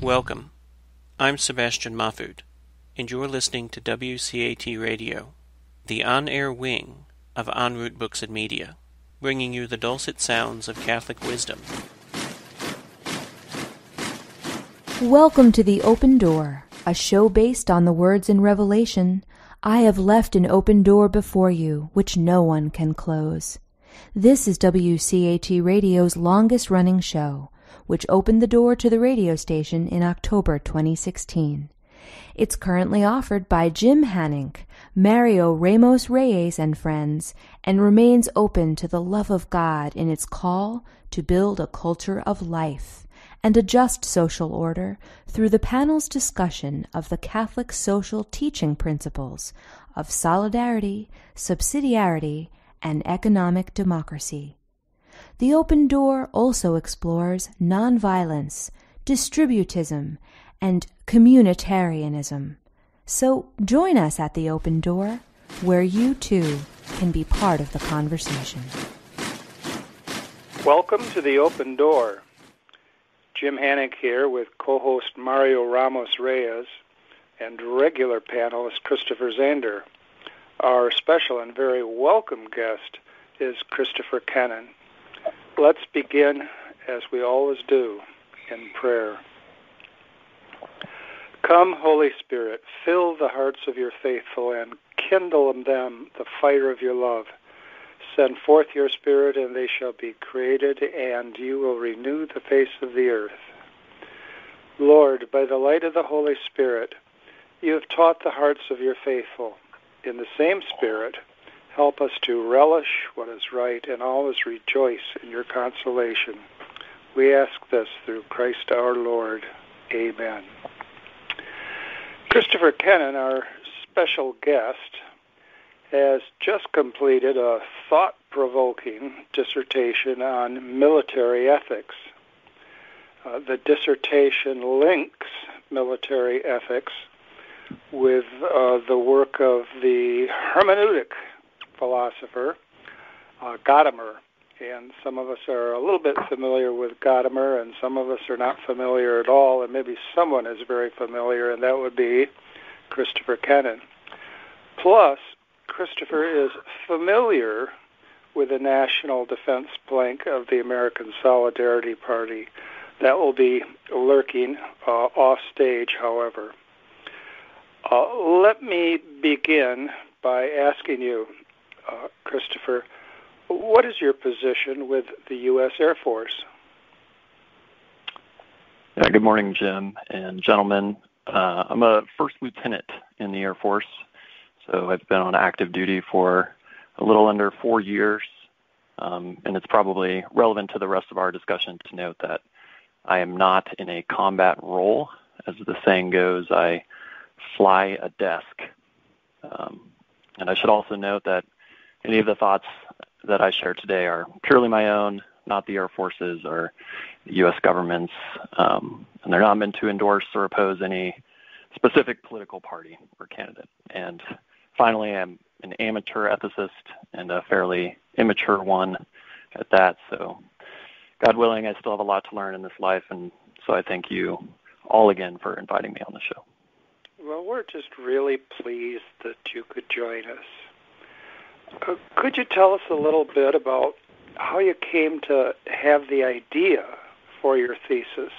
Welcome. I'm Sebastian Mahfood, and you're listening to WCAT Radio, the on-air wing of En Route Books and Media, bringing you the dulcet sounds of Catholic wisdom. Welcome to The Open Door, a show based on the words in Revelation, "I have left an open door before you, which no one can close." This is WCAT Radio's longest-running show, which opened the door to the radio station in October 2016. It's currently offered by Jim Hanink, Mario Ramos-Reyes and friends, and remains open to the love of God in its call to build a culture of life and a just social order through the panel's discussion of the Catholic social teaching principles of solidarity, subsidiarity, and economic democracy. The Open Door also explores nonviolence, distributism, and communitarianism. So join us at The Open Door, where you too can be part of the conversation. Welcome to The Open Door. Jim Hanink here with co-host Mario Ramos-Reyes and regular panelist Christopher Zehnder. Our special and very welcome guest is Christopher Kuennan. Let's begin, as we always do, in prayer. Come, Holy Spirit, fill the hearts of your faithful and kindle in them the fire of your love. Send forth your Spirit, and they shall be created, and you will renew the face of the earth. Lord, by the light of the Holy Spirit, you have taught the hearts of your faithful. In the same Spirit, help us to relish what is right and always rejoice in your consolation. We ask this through Christ our Lord. Amen. Christopher Kuennan, our special guest, has just completed a thought-provoking dissertation on military ethics. The dissertation links military ethics with the work of the hermeneutic philosopher Gadamer. And some of us are a little bit familiar with Gadamer, and some of us are not familiar at all, and maybe someone is very familiar, and that would be Christopher Kuennan. Plus, Christopher is familiar with the national defense plank of the American Solidarity Party. That will be lurking off stage, however. Let me begin by asking you, Christopher, what is your position with the U.S. Air Force? Yeah, good morning, Jim and gentlemen. I'm a first lieutenant in the Air Force, so I've been on active duty for a little under 4 years, and it's probably relevant to the rest of our discussion to note that I am not in a combat role. As the saying goes, I fly a desk. And I should also note that any of the thoughts that I share today are purely my own, not the Air Force's or the U.S. government's, and they're not meant to endorse or oppose any specific political party or candidate. And finally, I'm an amateur ethicist and a fairly immature one at that, so God willing, I still have a lot to learn in this life, and so I thank you all again for inviting me on the show. Well, we're just really pleased that you could join us. Could you tell us a little bit about how you came to have the idea for your thesis?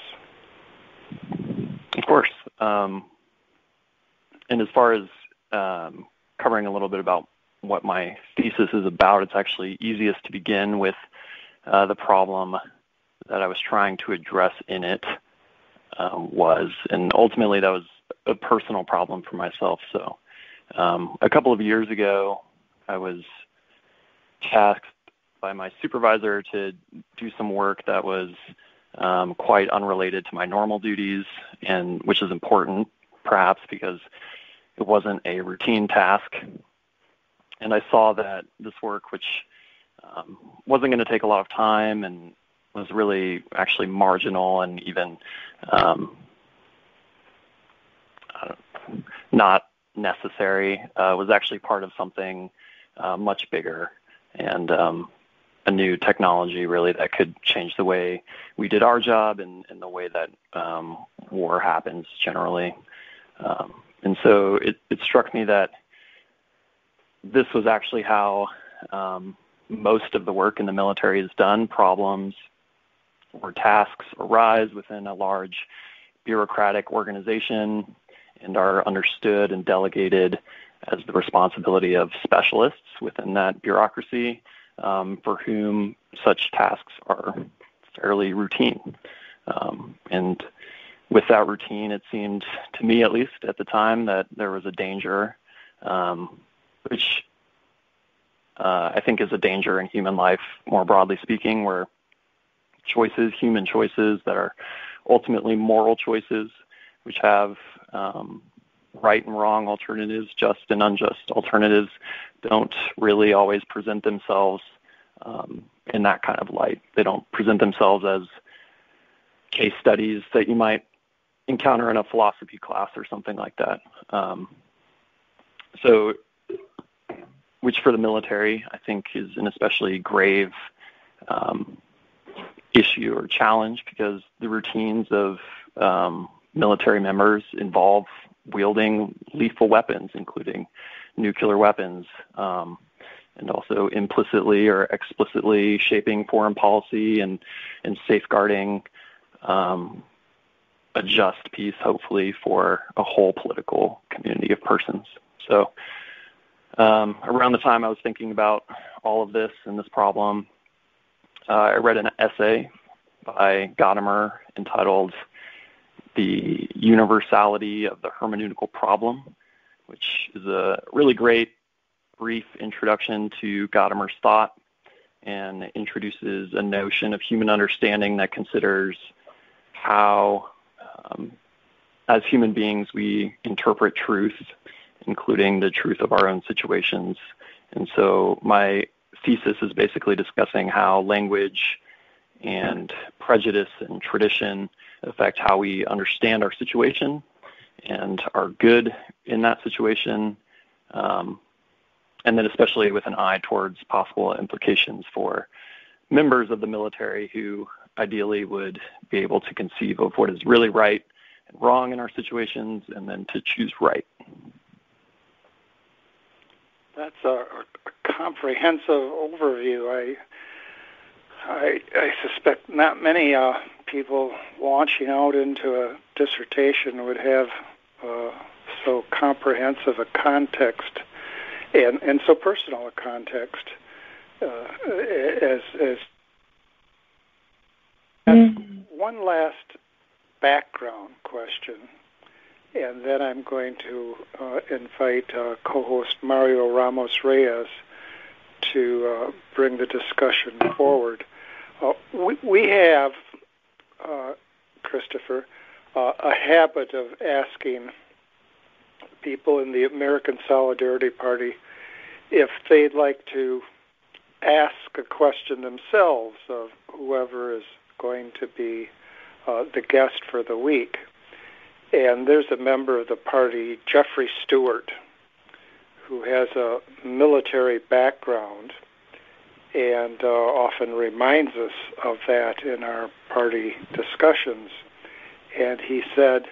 Of course. And as far as covering a little bit about what my thesis is about, it's actually easiest to begin with the problem that I was trying to address in it and ultimately that was a personal problem for myself. So a couple of years ago, I was tasked by my supervisor to do some work that was quite unrelated to my normal duties, and which is important, perhaps, because it wasn't a routine task. And I saw that this work, which wasn't going to take a lot of time and was really actually marginal and even not necessary, was actually part of something much bigger. And a new technology really that could change the way we did our job and the way that war happens generally. And so it struck me that this was actually how most of the work in the military is done. Problems or tasks arise within a large bureaucratic organization and are understood and delegated as the responsibility of specialists within that bureaucracy, for whom such tasks are fairly routine. And with that routine, it seemed to me, at least at the time, that there was a danger, which I think is a danger in human life, more broadly speaking, where choices, human choices that are ultimately moral choices, which have right and wrong alternatives, just and unjust alternatives, don't really always present themselves in that kind of light. They don't present themselves as case studies that you might encounter in a philosophy class or something like that. So, which for the military, I think, is an especially grave issue or challenge, because the routines of military members involve wielding lethal weapons, including nuclear weapons, and also implicitly or explicitly shaping foreign policy and safeguarding a just peace, hopefully, for a whole political community of persons. So around the time I was thinking about all of this and this problem, I read an essay by Gadamer entitled "The Universality of the Hermeneutical Problem," which is a really great, brief introduction to Gadamer's thought and introduces a notion of human understanding that considers how, as human beings, we interpret truth, including the truth of our own situations. And so my thesis is basically discussing how language and prejudice and tradition affect how we understand our situation and are good in that situation, and then especially with an eye towards possible implications for members of the military who ideally would be able to conceive of what is really right and wrong in our situations and then to choose right. That's a comprehensive overview. I suspect not many people launching out into a dissertation would have so comprehensive a context and so personal a context as one last background question, and then I'm going to invite co-host Mario Ramos-Reyes to bring the discussion forward. We have, Christopher, a habit of asking people in the American Solidarity Party if they'd like to ask a question themselves of whoever is going to be the guest for the week. And there's a member of the party, Jeffrey Stewart, who has a military background and often reminds us of that in our party discussions. And he said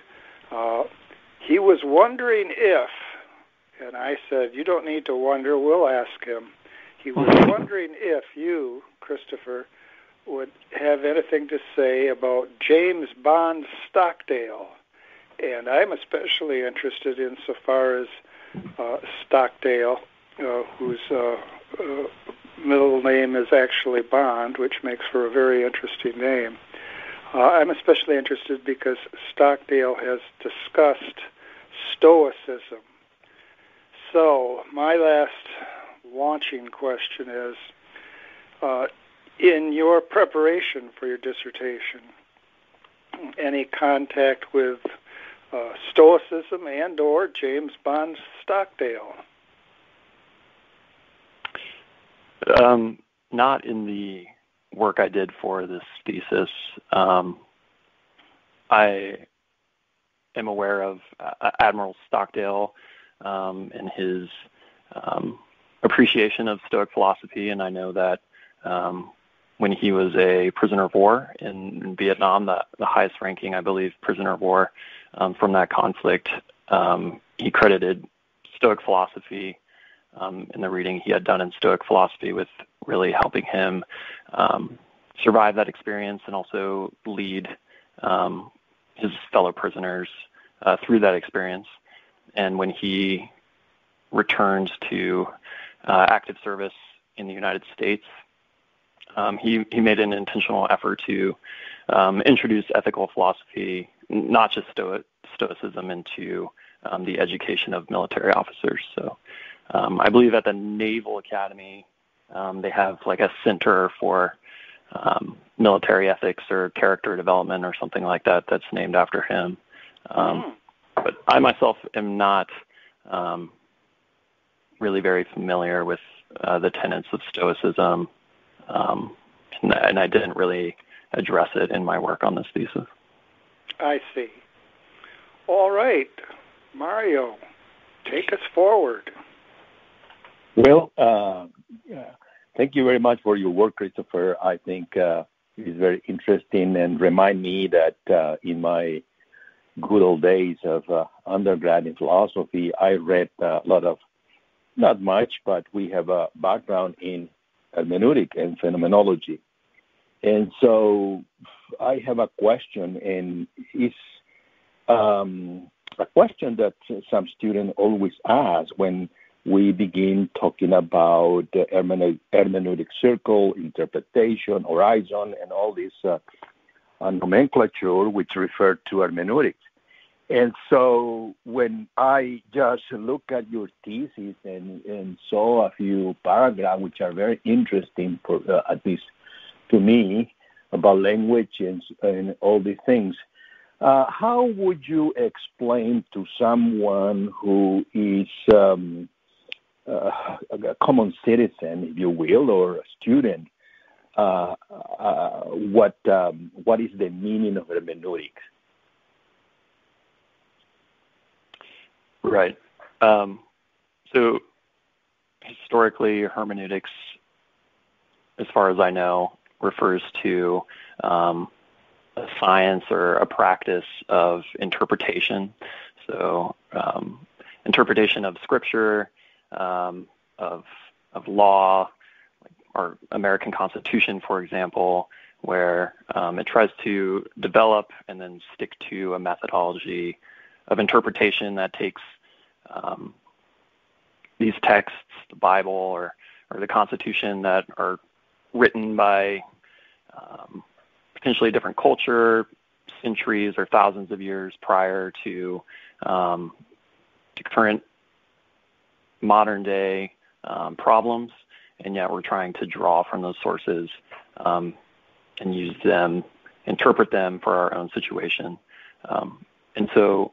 he was wondering if, and I said, you don't need to wonder, we'll ask him. He was wondering if you, Christopher, would have anything to say about James Bond Stockdale. And I'm especially interested insofar as Stockdale, whose middle name is actually Bond, which makes for a very interesting name. I'm especially interested because Stockdale has discussed Stoicism. So my last launching question is, in your preparation for your dissertation, any contact with Stoicism and or James Bond Stockdale? Not in the work I did for this thesis. I am aware of Admiral Stockdale and his appreciation of Stoic philosophy, and I know that when he was a prisoner of war in Vietnam, the highest ranking, I believe, prisoner of war from that conflict. He credited Stoic philosophy in the reading he had done in Stoic philosophy with really helping him survive that experience and also lead his fellow prisoners through that experience. And when he returned to active service in the United States, he made an intentional effort to introduce ethical philosophy, not just Stoicism, into the education of military officers. So I believe at the Naval Academy, they have like a center for military ethics or character development or something like that that's named after him. But I myself am not really very familiar with the tenets of Stoicism, and I didn't really address it in my work on this thesis. I see. All right. Mario, take us forward. Well, thank you very much for your work, Christopher. I think it is very interesting and remind me that in my good old days of undergrad in philosophy, I read a lot of, not much, but we have a background in hermeneutic and phenomenology. And so I have a question, and it's a question that some students always ask when we begin talking about the hermeneutic circle, interpretation, horizon, and all this nomenclature which refer to hermeneutics. And so when I just look at your thesis and saw a few paragraphs which are very interesting, for at least to me, about language and all these things, how would you explain to someone who is a common citizen, if you will, or a student, what is the meaning of hermeneutics? Right. So historically, hermeneutics, as far as I know, refers to a science or a practice of interpretation. So interpretation of scripture, of law, like our American Constitution, for example, where it tries to develop and then stick to a methodology of interpretation that takes these texts, the Bible or the Constitution, that are written by potentially a different culture, centuries or thousands of years prior to current modern day problems, and yet we're trying to draw from those sources and use them, interpret them for our own situation. And so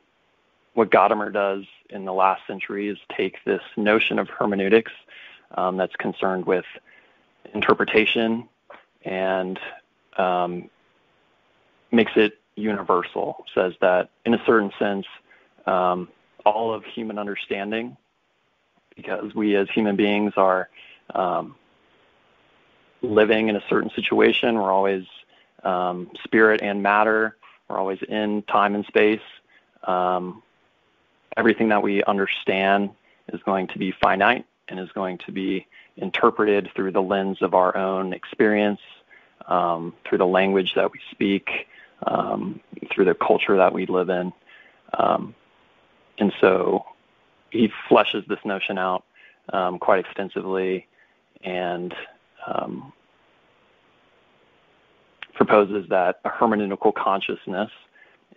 what Gadamer does in the last century is take this notion of hermeneutics that's concerned with interpretation and makes it universal, says that in a certain sense, all of human understanding, because we as human beings are living in a certain situation, we're always spirit and matter, we're always in time and space. Everything that we understand is going to be finite and is going to be interpreted through the lens of our own experience, through the language that we speak, through the culture that we live in. And so he fleshes this notion out quite extensively and proposes that a hermeneutical consciousness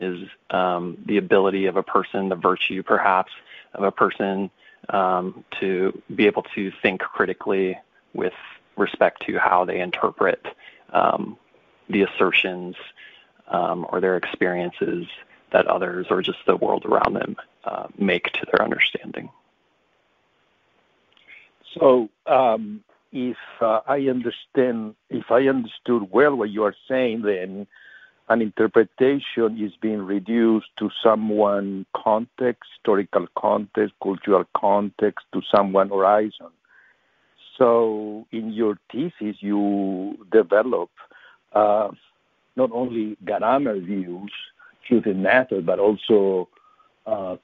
is the ability of a person, the virtue perhaps of a person to be able to think critically with respect to how they interpret the assertions or their experiences that others or just the world around them make to their understanding. So if I understood well what you are saying, then an interpretation is being reduced to someone context, historical context, cultural context, to someone horizon. So in your thesis, you develop not only Gadamer views to the method, but also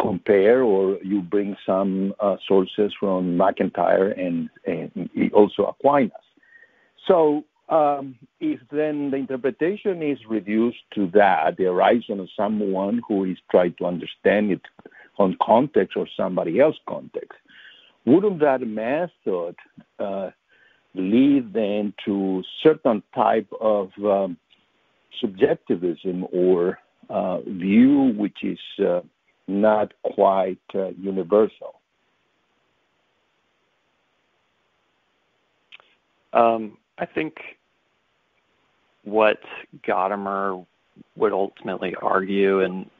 compare, or you bring some sources from McIntyre and also Aquinas. So if then the interpretation is reduced to that, the horizon of someone who is trying to understand it on context or somebody else's context, wouldn't that method lead then to certain type of subjectivism or view which is not quite universal? I think what Gadamer would ultimately argue, and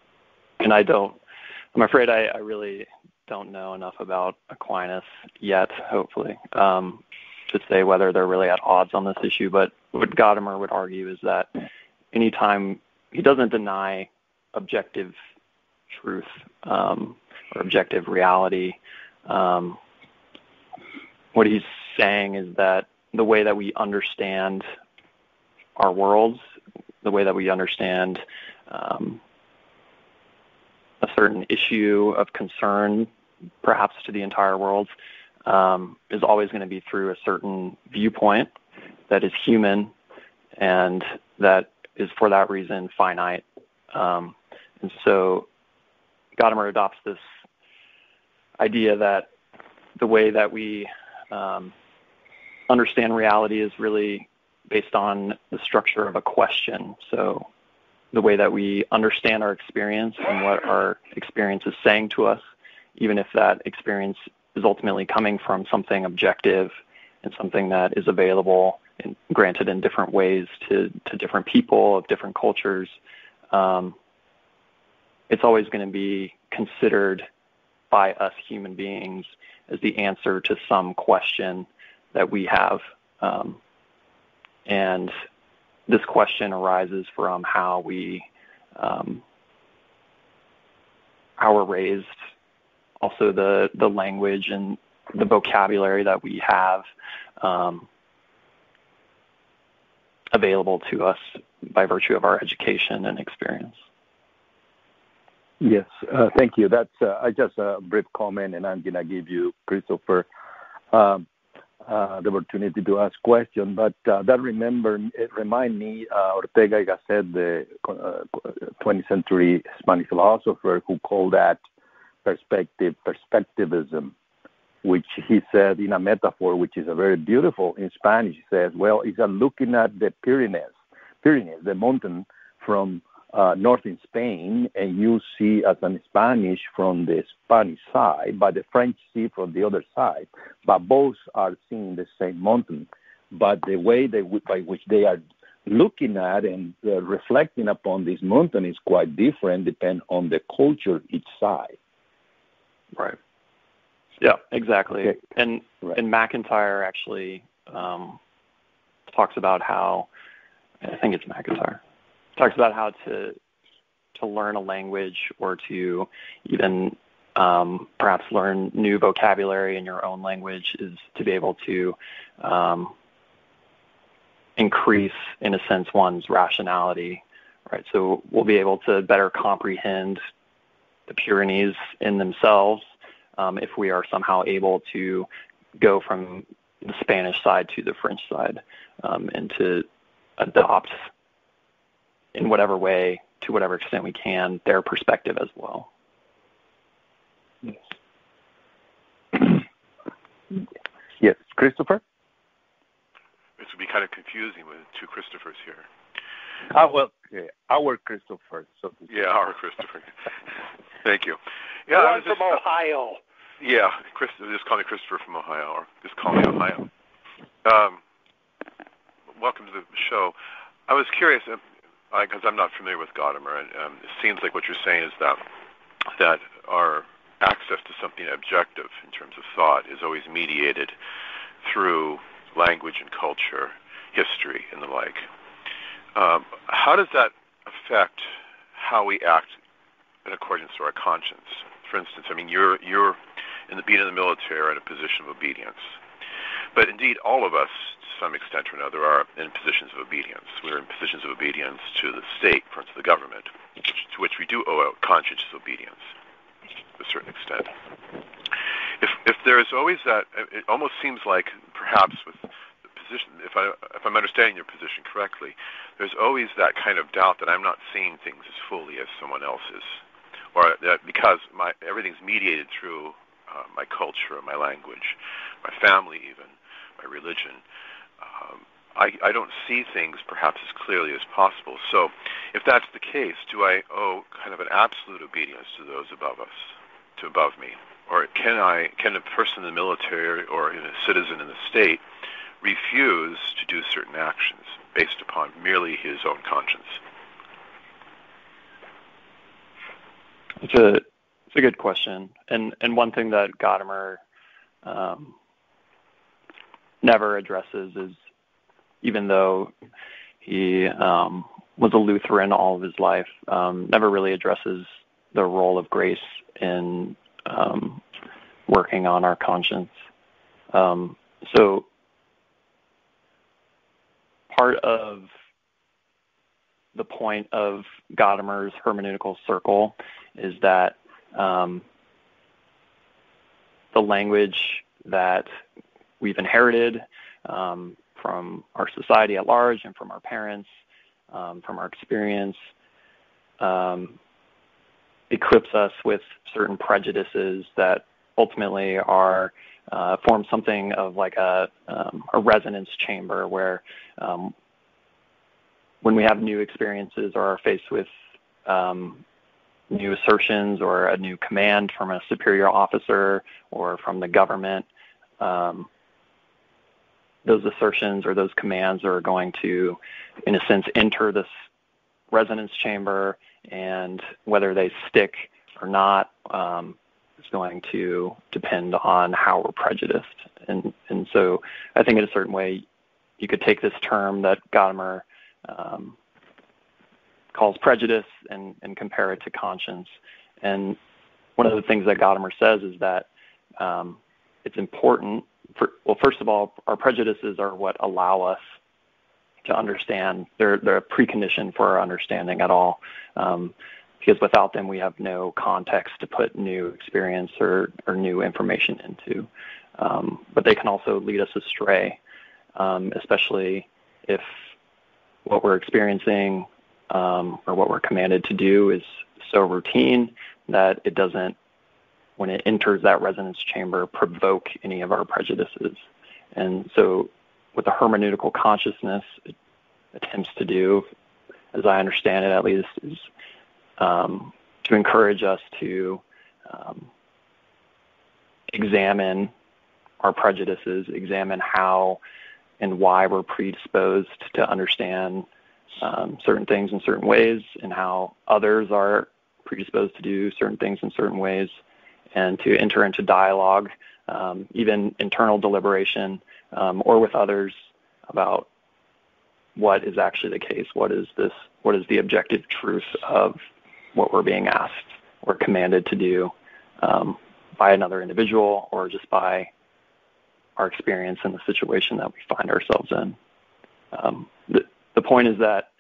I'm afraid I really don't know enough about Aquinas yet, hopefully, to say whether they're really at odds on this issue. But what Gadamer would argue is that anytime he doesn't deny objective truth or objective reality, what he's saying is that the way that we understand our worlds, the way that we understand a certain issue of concern, perhaps to the entire world, is always going to be through a certain viewpoint that is human and that is for that reason finite. And so Gadamer adopts this idea that the way that we understand reality is really based on the structure of a question. So the way that we understand our experience and what our experience is saying to us, even if that experience is ultimately coming from something objective and something that is available and granted in different ways to different people of different cultures, it's always going to be considered by us human beings as the answer to some question that we have. And this question arises from how we're raised, also the language and the vocabulary that we have available to us by virtue of our education and experience. Yes, thank you. That's just a brief comment, and I'm going to give you, Christopher, the opportunity to ask questions. But it reminds me, Ortega y Gasset, the 20th century Spanish philosopher, who called that perspectivism, which he said in a metaphor, which is a very beautiful in Spanish. He says, well, it's looking at the Pyrenees, the mountain from north in Spain, and you see as in Spanish from the Spanish side, but the French see from the other side. But both are seeing the same mountain. But the way by which they are looking at and reflecting upon this mountain is quite different, depending on the culture each side. Right. Yeah, exactly. Okay. And McIntyre actually talks about how, I think it's McIntyre, talks about how to learn a language or to even perhaps learn new vocabulary in your own language is to be able to increase, in a sense, one's rationality, right? So we'll be able to better comprehend the Pyrenees in themselves if we are somehow able to go from the Spanish side to the French side and to adopt in whatever way, to whatever extent we can, their perspective as well. Yes. Yes, Christopher? This would be kind of confusing with two Christophers here. Our Christopher. So yeah, our Christopher. Thank you. Yeah, I'm from Ohio. Yeah, just call me Christopher from Ohio, or just call me Ohio. Welcome to the show. I was curious, because I'm not familiar with Gadamer, and it seems like what you're saying is that our access to something objective in terms of thought is always mediated through language and culture, history, and the like. How does that affect how we act in accordance to our conscience? For instance, I mean, you're in the being of the military, in a position of obedience. But indeed, all of us, to some extent or another, are in positions of obedience. We're in positions of obedience to the state, for instance, the government, to which we do owe a conscientious obedience to a certain extent. If there is always that, it almost seems like perhaps with the position, if I'm understanding your position correctly, there's always that kind of doubt that I'm not seeing things as fully as someone else is, or that because everything's mediated through my culture, my language, my family even, my religion, I don't see things perhaps as clearly as possible. So if that's the case, do I owe kind of an absolute obedience to those above us, to above me? Or can a person in the military or a citizen in the state refuse to do certain actions based upon merely his own conscience? It's a good question, and one thing that Gadamer never addresses is, even though he was a Lutheran all of his life, never really addresses the role of grace in working on our conscience. So part of the point of Gadamer's hermeneutical circle is that the language that we've inherited from our society at large and from our parents, from our experience, equips us with certain prejudices that ultimately are form something of like a resonance chamber where when we have new experiences or are faced with new assertions or a new command from a superior officer or from the government, those assertions or those commands are going to, in a sense, enter this resonance chamber, and whether they stick or not is going to depend on how we're prejudiced. And so I think in a certain way you could take this term that Gadamer calls prejudice and compare it to conscience. And one of the things that Gadamer says is that it's important first of all, our prejudices are what allow us to understand. They're a precondition for our understanding at all, because without them we have no context to put new experience or new information into. But they can also lead us astray, especially if what we're experiencing or what we're commanded to do is so routine that it doesn't, when it enters that resonance chamber, provoke any of our prejudices. And so what the hermeneutical consciousness attempts to do, as I understand it at least, is to encourage us to examine our prejudices, examine how and why we're predisposed to understand certain things in certain ways, and how others are predisposed to do certain things in certain ways, and to enter into dialogue, even internal deliberation, or with others about what is actually the case. What is the objective truth of what we're being asked or commanded to do by another individual, or just by our experience in the situation that we find ourselves in. The point is that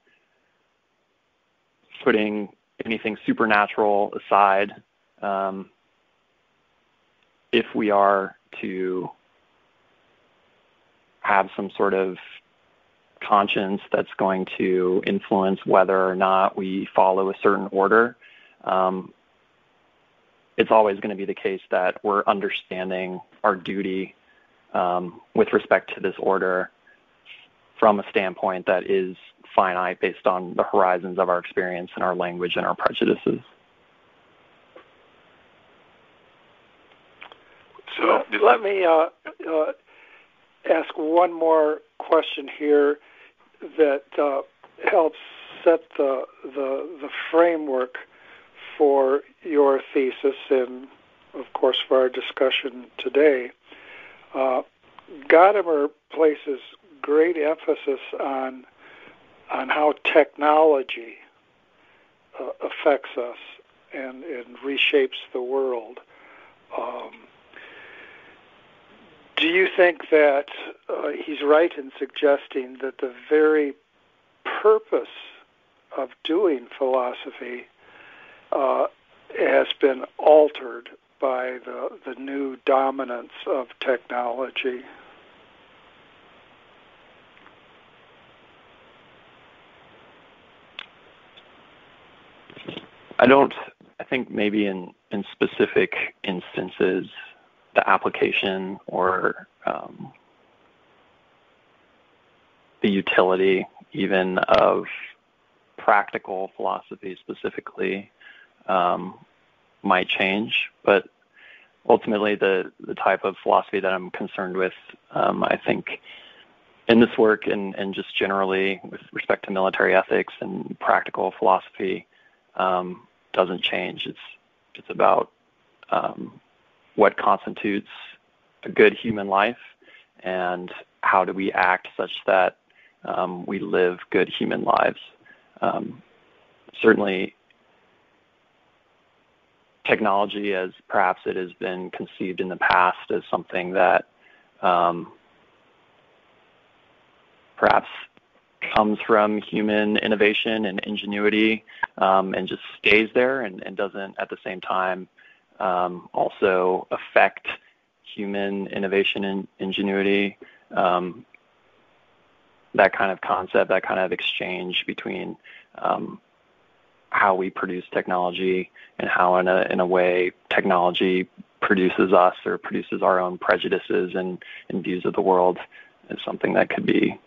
putting anything supernatural aside, if we are to have some sort of conscience that's going to influence whether or not we follow a certain order, it's always going to be the case that we're understanding our duty with respect to this order from a standpoint that is finite based on the horizons of our experience and our language and our prejudices. So let me ask one more question here that helps set the framework for your thesis and, of course, for our discussion today. Gadamer places great emphasis on how technology affects us and reshapes the world. Do you think that he's right in suggesting that the very purpose of doing philosophy has been altered by the new dominance of technology? I think maybe in specific instances, the application or the utility even of practical philosophy specifically might change, but ultimately the type of philosophy that I'm concerned with, I think in this work and just generally with respect to military ethics and practical philosophy, doesn't change. It's about what constitutes a good human life and how do we act such that we live good human lives. Certainly, technology, as perhaps it has been conceived in the past as something that perhaps comes from human innovation and ingenuity and just stays there and doesn't at the same time also affect human innovation and ingenuity. That kind of concept, that kind of exchange between how we produce technology and how in a way technology produces us or produces our own prejudices and views of the world is something that could be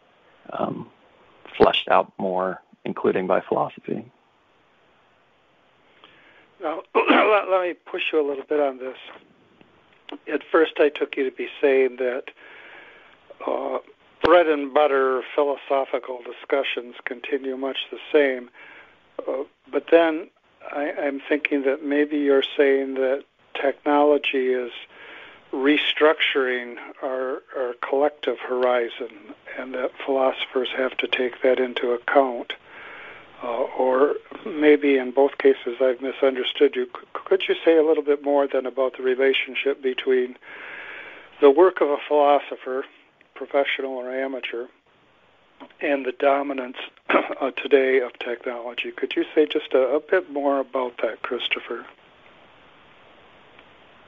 fleshed out more, including by philosophy. Now, let me push you a little bit on this. At first, I took you to be saying that bread and butter philosophical discussions continue much the same, but then I'm thinking that maybe you're saying that technology is restructuring our collective horizon, and that philosophers have to take that into account. Or maybe in both cases I've misunderstood you. Could you say a little bit more then about the relationship between the work of a philosopher, professional or amateur, and the dominance today of technology? Could you say just a bit more about that, Christopher?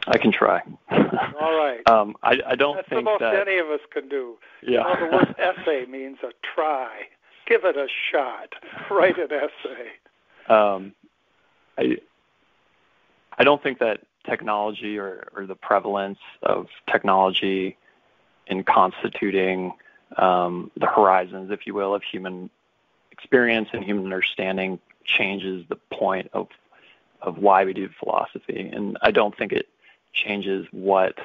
I can try. All right. I don't That's think the most that any of us can do. Yeah. The word essay means a try. Give it a shot. Write an essay. I don't think that technology or the prevalence of technology in constituting the horizons, if you will, of human experience and human understanding changes the point of why we do philosophy. And I don't think it changes what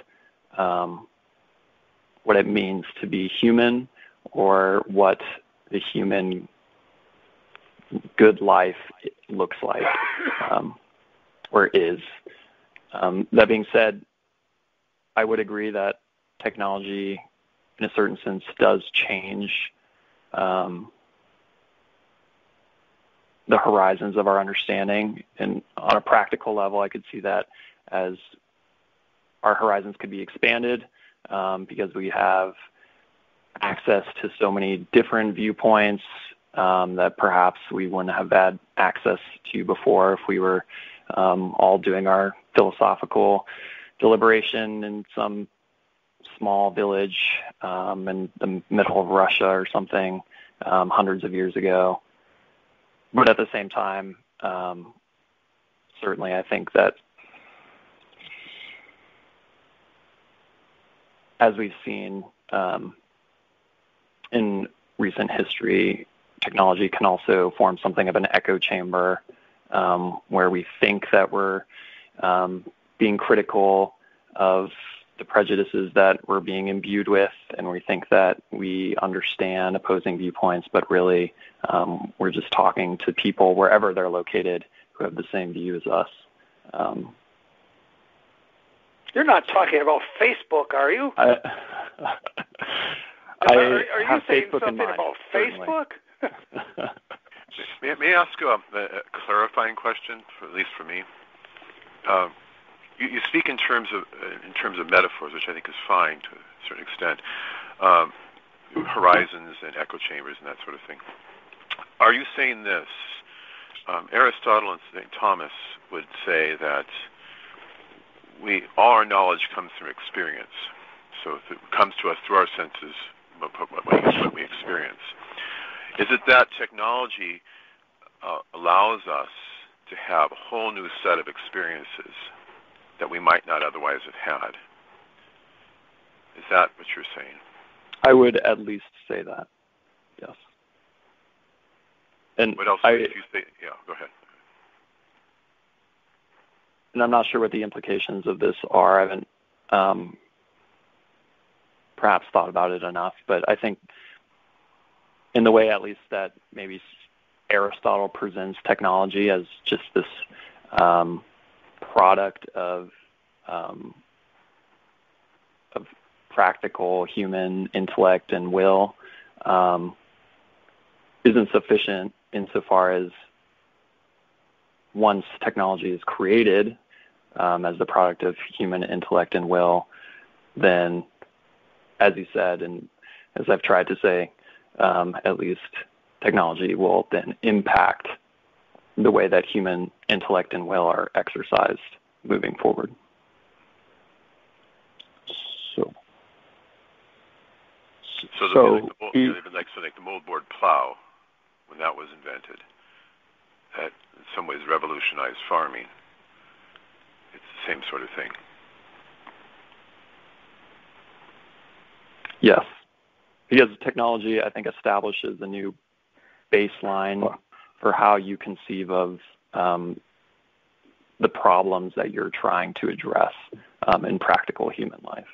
it means to be human or what the human good life looks like or is. That being said, I would agree that technology, in a certain sense, does change the horizons of our understanding. And on a practical level, I could see that as our horizons could be expanded because we have access to so many different viewpoints that perhaps we wouldn't have had access to before if we were all doing our philosophical deliberation in some small village in the middle of Russia or something hundreds of years ago. But at the same time, certainly I think that as we've seen in recent history, technology can also form something of an echo chamber where we think that we're being critical of the prejudices that we're being imbued with, and we think that we understand opposing viewpoints, but really we're just talking to people wherever they're located who have the same view as us. You're not talking about Facebook, are you? Are you saying Facebook something about Facebook? May I ask a clarifying question, at least for me? You speak in terms of metaphors, which I think is fine a certain extent, horizons and echo chambers and that sort of thing. Are you saying this? Aristotle and St. Thomas would say that all our knowledge comes from experience. So if it comes to us through our senses, what we experience. Is it that technology allows us to have a whole new set of experiences that we might not otherwise have had? Is that what you're saying? I would at least say that, yes. And what else would you say? Yeah, go ahead. And I'm not sure what the implications of this are. I haven't perhaps thought about it enough, but I think in the way at least that maybe Aristotle presents technology as just this product of practical human intellect and will isn't sufficient insofar as once technology is created as the product of human intellect and will, then, as you said, and as I've tried to say, at least technology will then impact the way that human intellect and will are exercised moving forward. Like the moldboard plow, when that was invented, that in some ways revolutionized farming. It's the same sort of thing. Yes, because technology, I think, establishes a new baseline for how you conceive of the problems that you're trying to address in practical human life.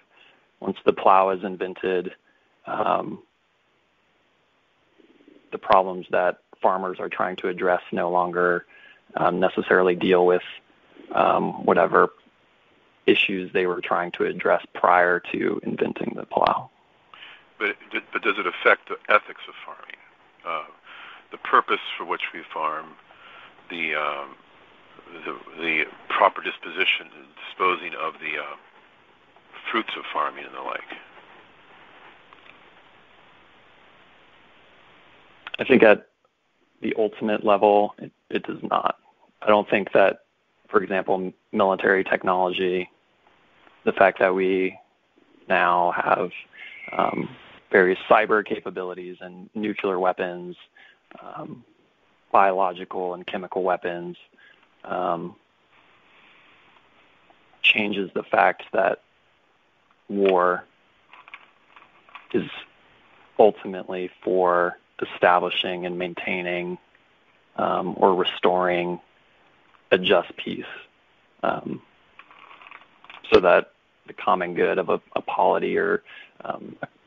Once the plow is invented, the problems that farmers are trying to address no longer necessarily deal with whatever issues they were trying to address prior to inventing the plow. But does it affect the ethics of farming? The purpose for which we farm, the proper disposition and disposing of the fruits of farming and the like? I think at the ultimate level, it does not. I don't think that, for example, military technology, the fact that we now have various cyber capabilities and nuclear weapons, biological and chemical weapons, changes the fact that war is ultimately for establishing and maintaining or restoring a just peace, so that the common good of a polity or a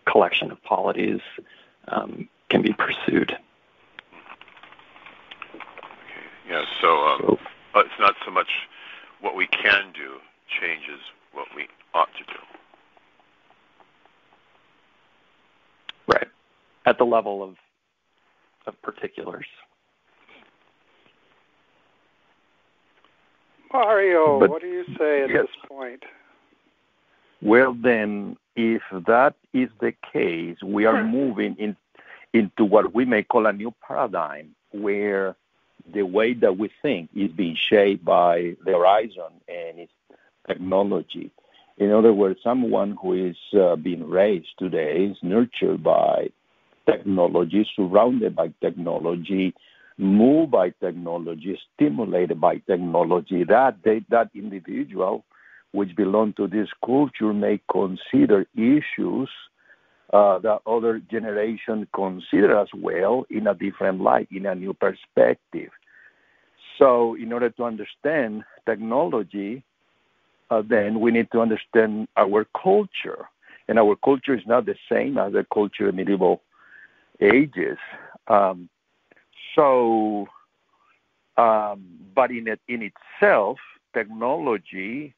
collection of polities can be pursued. Okay. Yeah, so it's not so much what we can do changes what we ought to do. Right. At the level of particulars. Mario, what do you say at this point? Well, then, if that is the case, we are moving into what we may call a new paradigm, where the way that we think is being shaped by the horizon and its technology. In other words, someone who is being raised today is nurtured by technology, surrounded by technology, moved by technology, stimulated by technology. That individual, which belong to this culture, may consider issues that other generation consider as well in a different light, in a new perspective. So in order to understand technology, then we need to understand our culture. And our culture is not the same as the culture of medieval ages. But in itself, technology,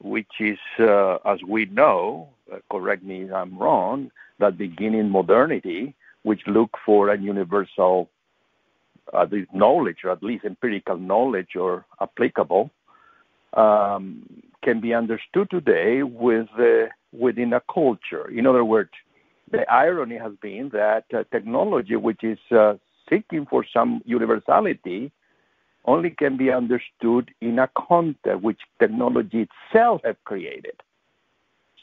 which is, as we know, correct me if I'm wrong, that begin in modernity, which look for a universal knowledge, or at least empirical knowledge or applicable, can be understood today within a culture. In other words, the irony has been that technology, which is seeking for some universality, only can be understood in a context which technology itself has created.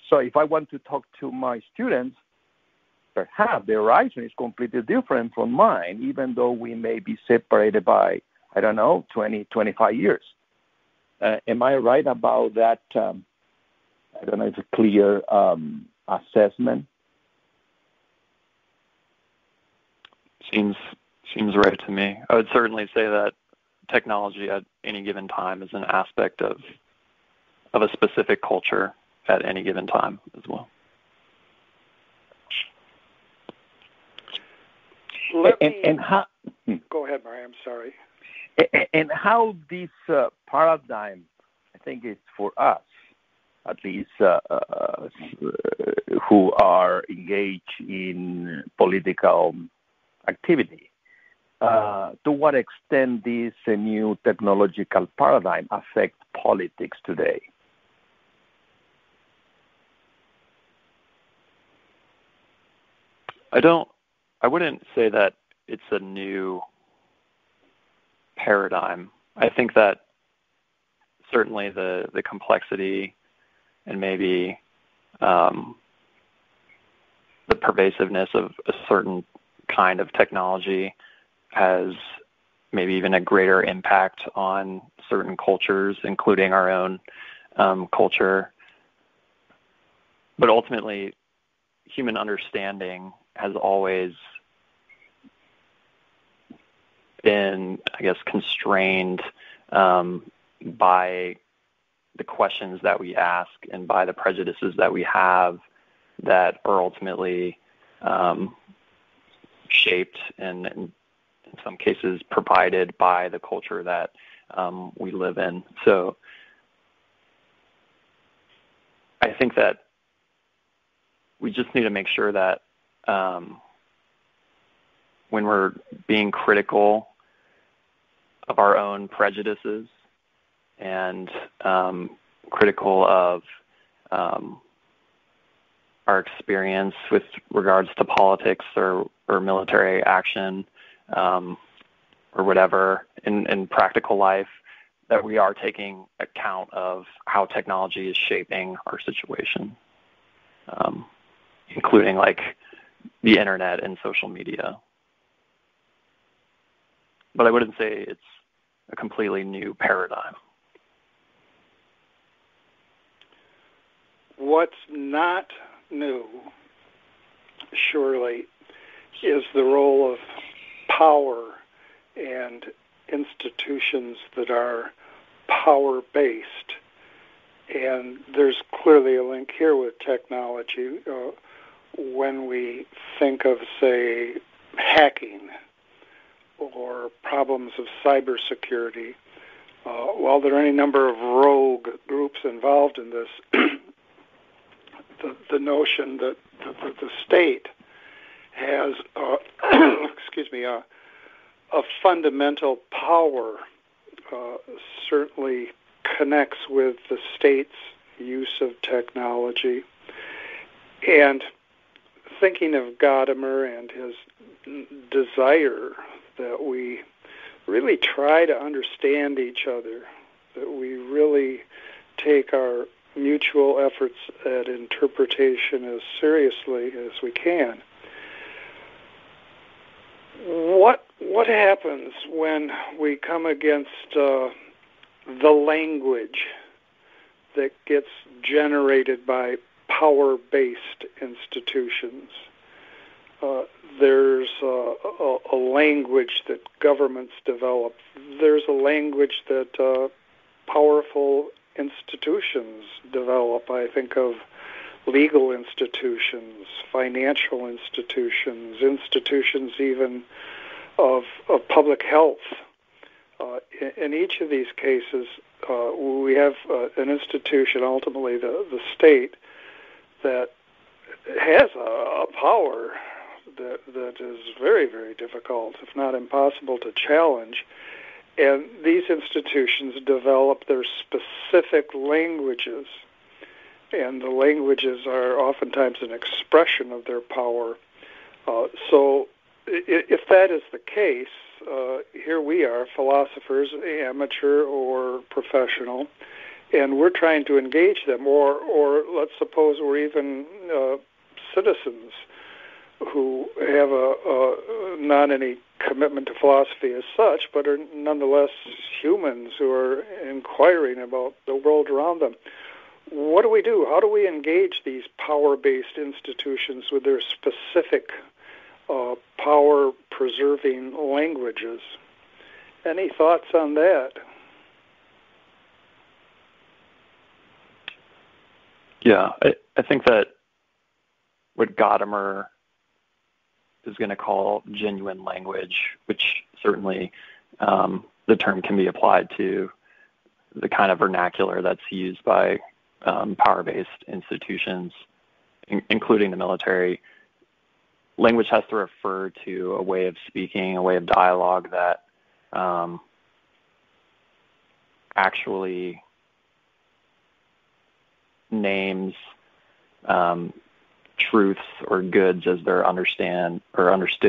So if I want to talk to my students, perhaps their horizon is completely different from mine, even though we may be separated by, 20, 25 years. Am I right about that? I don't know if it's a clear assessment. Seems right to me. I would certainly say that technology at any given time is an aspect of a specific culture at any given time as well. Go ahead, Mari. I'm sorry. And how this paradigm, I think it's for us, at least who are engaged in political activity, to what extent this new technological paradigm affects politics today? I wouldn't say that it's a new paradigm. I think that certainly the complexity and maybe the pervasiveness of a certain kind of technology has maybe even a greater impact on certain cultures, including our own culture. But ultimately, human understanding has always been, I guess, constrained by the questions that we ask and by the prejudices that we have that are ultimately shaped and in some cases provided by the culture that we live in. So I think that we just need to make sure that when we're being critical of our own prejudices and critical of our experience with regards to politics or military action or whatever in practical life, that we are taking account of how technology is shaping our situation, including like the internet and social media. But I wouldn't say it's a completely new paradigm. What's not new, surely, is the role of power and institutions that are power-based. And there's clearly a link here with technology. When we think of, say, hacking or problems of cybersecurity, while there are any number of rogue groups involved in this, the notion that the state has, a fundamental power certainly connects with the state's use of technology. And thinking of Gadamer and his desire that we really try to understand each other, that we really take our mutual efforts at interpretation as seriously as we can. What happens when we come against the language that gets generated by power-based institutions? There's a language that governments develop. There's a language that powerful institutions develop. I think of legal institutions, financial institutions, institutions even of public health. In each of these cases, we have an institution, ultimately the state, that has a power that is very, very difficult, if not impossible, to challenge. And these institutions develop their specific languages, and the languages are oftentimes an expression of their power. So if that is the case, here we are, philosophers, amateur or professional, and we're trying to engage them, or let's suppose we're even citizens who have not any commitment to philosophy as such, but are nonetheless humans who are inquiring about the world around them. What do we do? How do we engage these power-based institutions with their specific power-preserving languages? Any thoughts on that? Yeah, I think that what Gadamer is going to call genuine language, which certainly the term can be applied to the kind of vernacular that's used by power-based institutions, including the military. Language has to refer to a way of speaking, a way of dialogue that actually names truths or goods as they're understood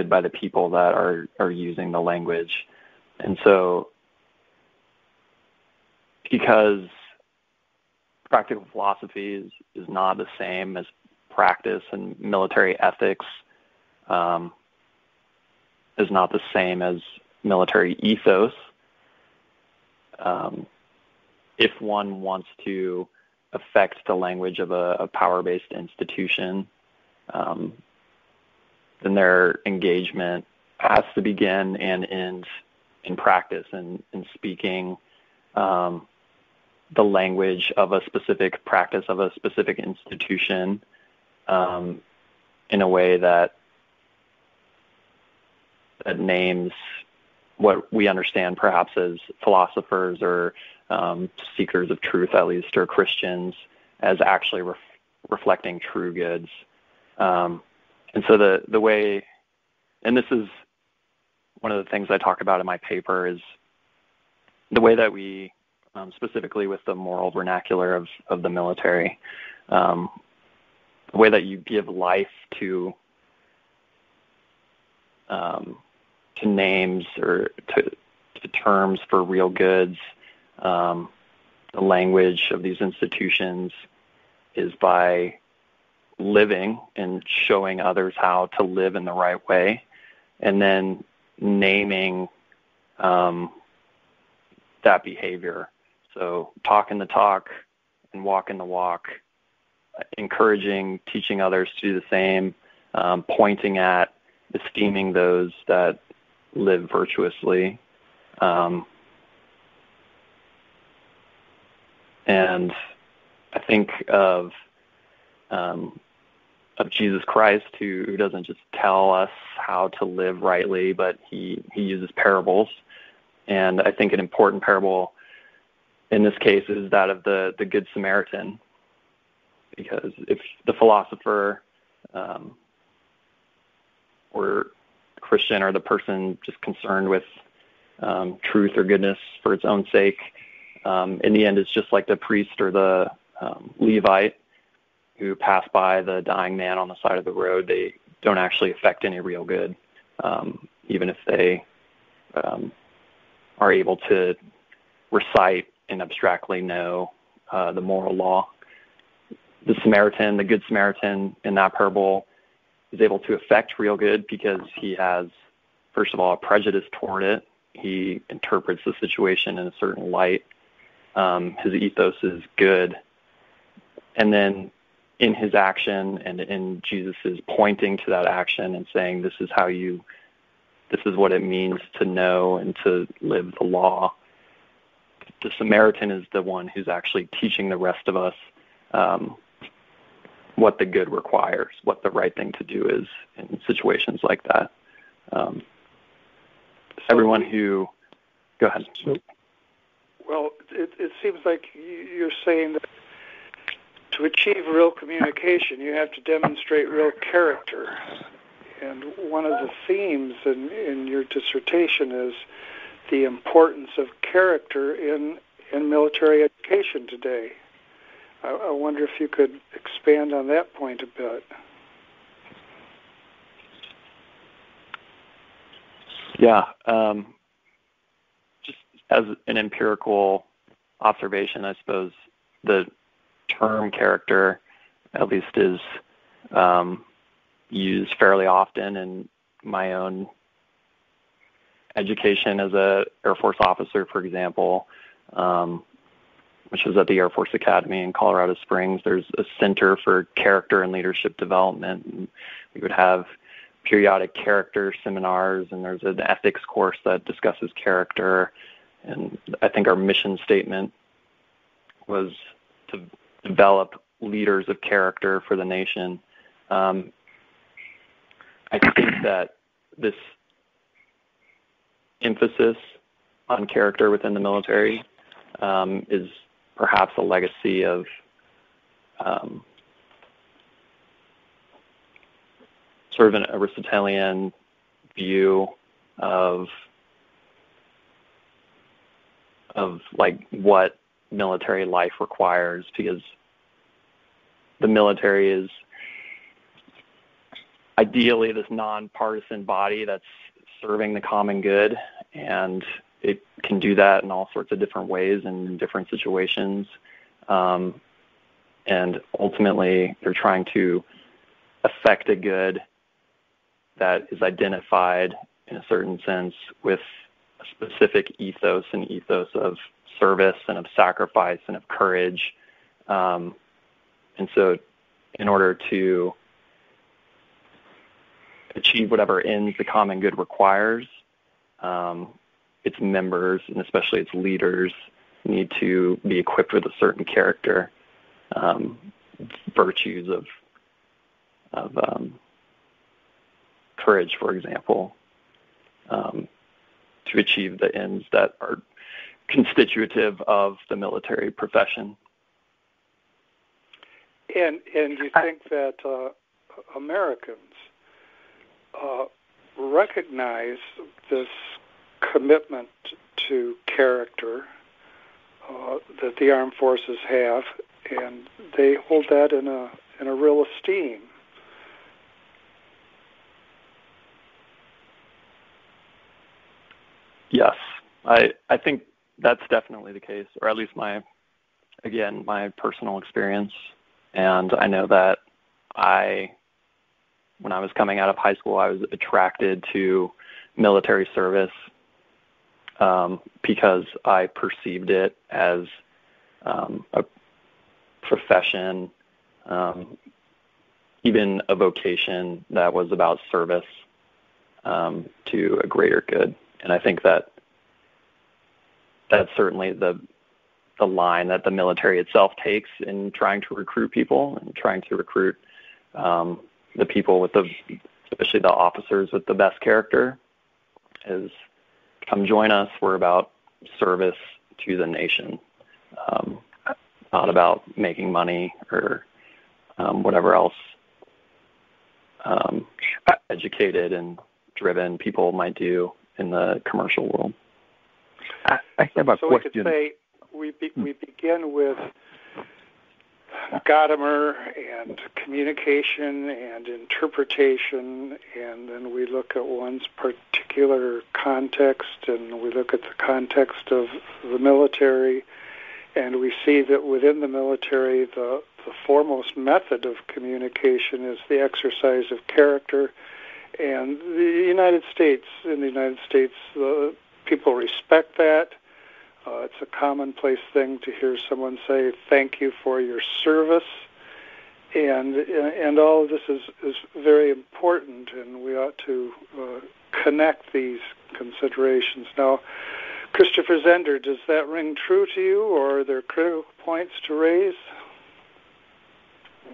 by the people that are using the language. And so, because practical philosophy is not the same as practice, and military ethics is not the same as military ethos, if one wants to affect the language of a power-based institution, then their engagement has to begin and end in practice and in speaking the language of a specific practice of a specific institution in a way that names what we understand perhaps as philosophers or seekers of truth, at least, or Christians, as actually reflecting true goods. And so the way, and this is one of the things I talk about in my paper, is the way that we, specifically with the moral vernacular of the military, the way that you give life to names or to terms for real goods, the language of these institutions is by living and showing others how to live in the right way, and then naming that behavior. So talking the talk and walking the walk, encouraging, teaching others to do the same, pointing at, esteeming those that live virtuously. And I think of Jesus Christ, who doesn't just tell us how to live rightly, but he uses parables. And I think an important parable in this case is that of the Good Samaritan, because if the philosopher or Christian or the person just concerned with truth or goodness for its own sake, in the end it's just like the priest or the Levite who pass by the dying man on the side of the road. They don't actually affect any real good, even if they are able to recite and abstractly know the moral law. The Samaritan, the Good Samaritan in that parable, is able to affect real good because he has, first of all, a prejudice toward it. He interprets the situation in a certain light. His ethos is good. And then in his action and in Jesus' pointing to that action and saying, this is what it means to know and to live the law. The Samaritan is the one who's actually teaching the rest of us what the good requires, what the right thing to do is in situations like that. Everyone who... Go ahead. Well, it seems like you're saying that to achieve real communication, you have to demonstrate real character. And one of the themes in your dissertation is the importance of character in military education today. I wonder if you could expand on that point a bit. Yeah, just as an empirical observation, I suppose the term character, at least, is used fairly often in my own education as a Air Force officer, for example, which was at the Air Force Academy in Colorado Springs. There's a Center for Character and Leadership Development. And we would have periodic character seminars, and there's an ethics course that discusses character. And I think our mission statement was to develop leaders of character for the nation. I think that this emphasis on character within the military is perhaps a legacy of sort of an Aristotelian view of like what military life requires, because the military is ideally this nonpartisan body that's serving the common good, and it can do that in all sorts of different ways and in different situations. And ultimately, they're trying to affect a good that is identified in a certain sense with a specific ethos, an ethos of service and of sacrifice and of courage. And so in order to achieve whatever ends the common good requires, its members, and especially its leaders, need to be equipped with a certain character, virtues of courage, for example, to achieve the ends that are constitutive of the military profession. And you think that Americans recognize this commitment to character that the armed forces have, and they hold that in a real esteem. Yes, I think that's definitely the case, or at least my personal experience. And I know that when I was coming out of high school, I was attracted to military service because I perceived it as a profession, even a vocation that was about service to a greater good. And I think that that's certainly the line that the military itself takes in trying to recruit people and trying to recruit the people with especially the officers with the best character, is come join us. We're about service to the nation, not about making money or whatever else educated and driven people might do in the commercial world. I have a question. We could say we begin with Gadamer and communication and interpretation, and then we look at one's particular context, and we look at the context of the military, and we see that within the military, the foremost method of communication is the exercise of character. And in the United States, people respect that. It's a commonplace thing to hear someone say, "Thank you for your service," and all of this is very important, and we ought to connect these considerations. Now, Christopher Zehnder, does that ring true to you, or are there critical points to raise?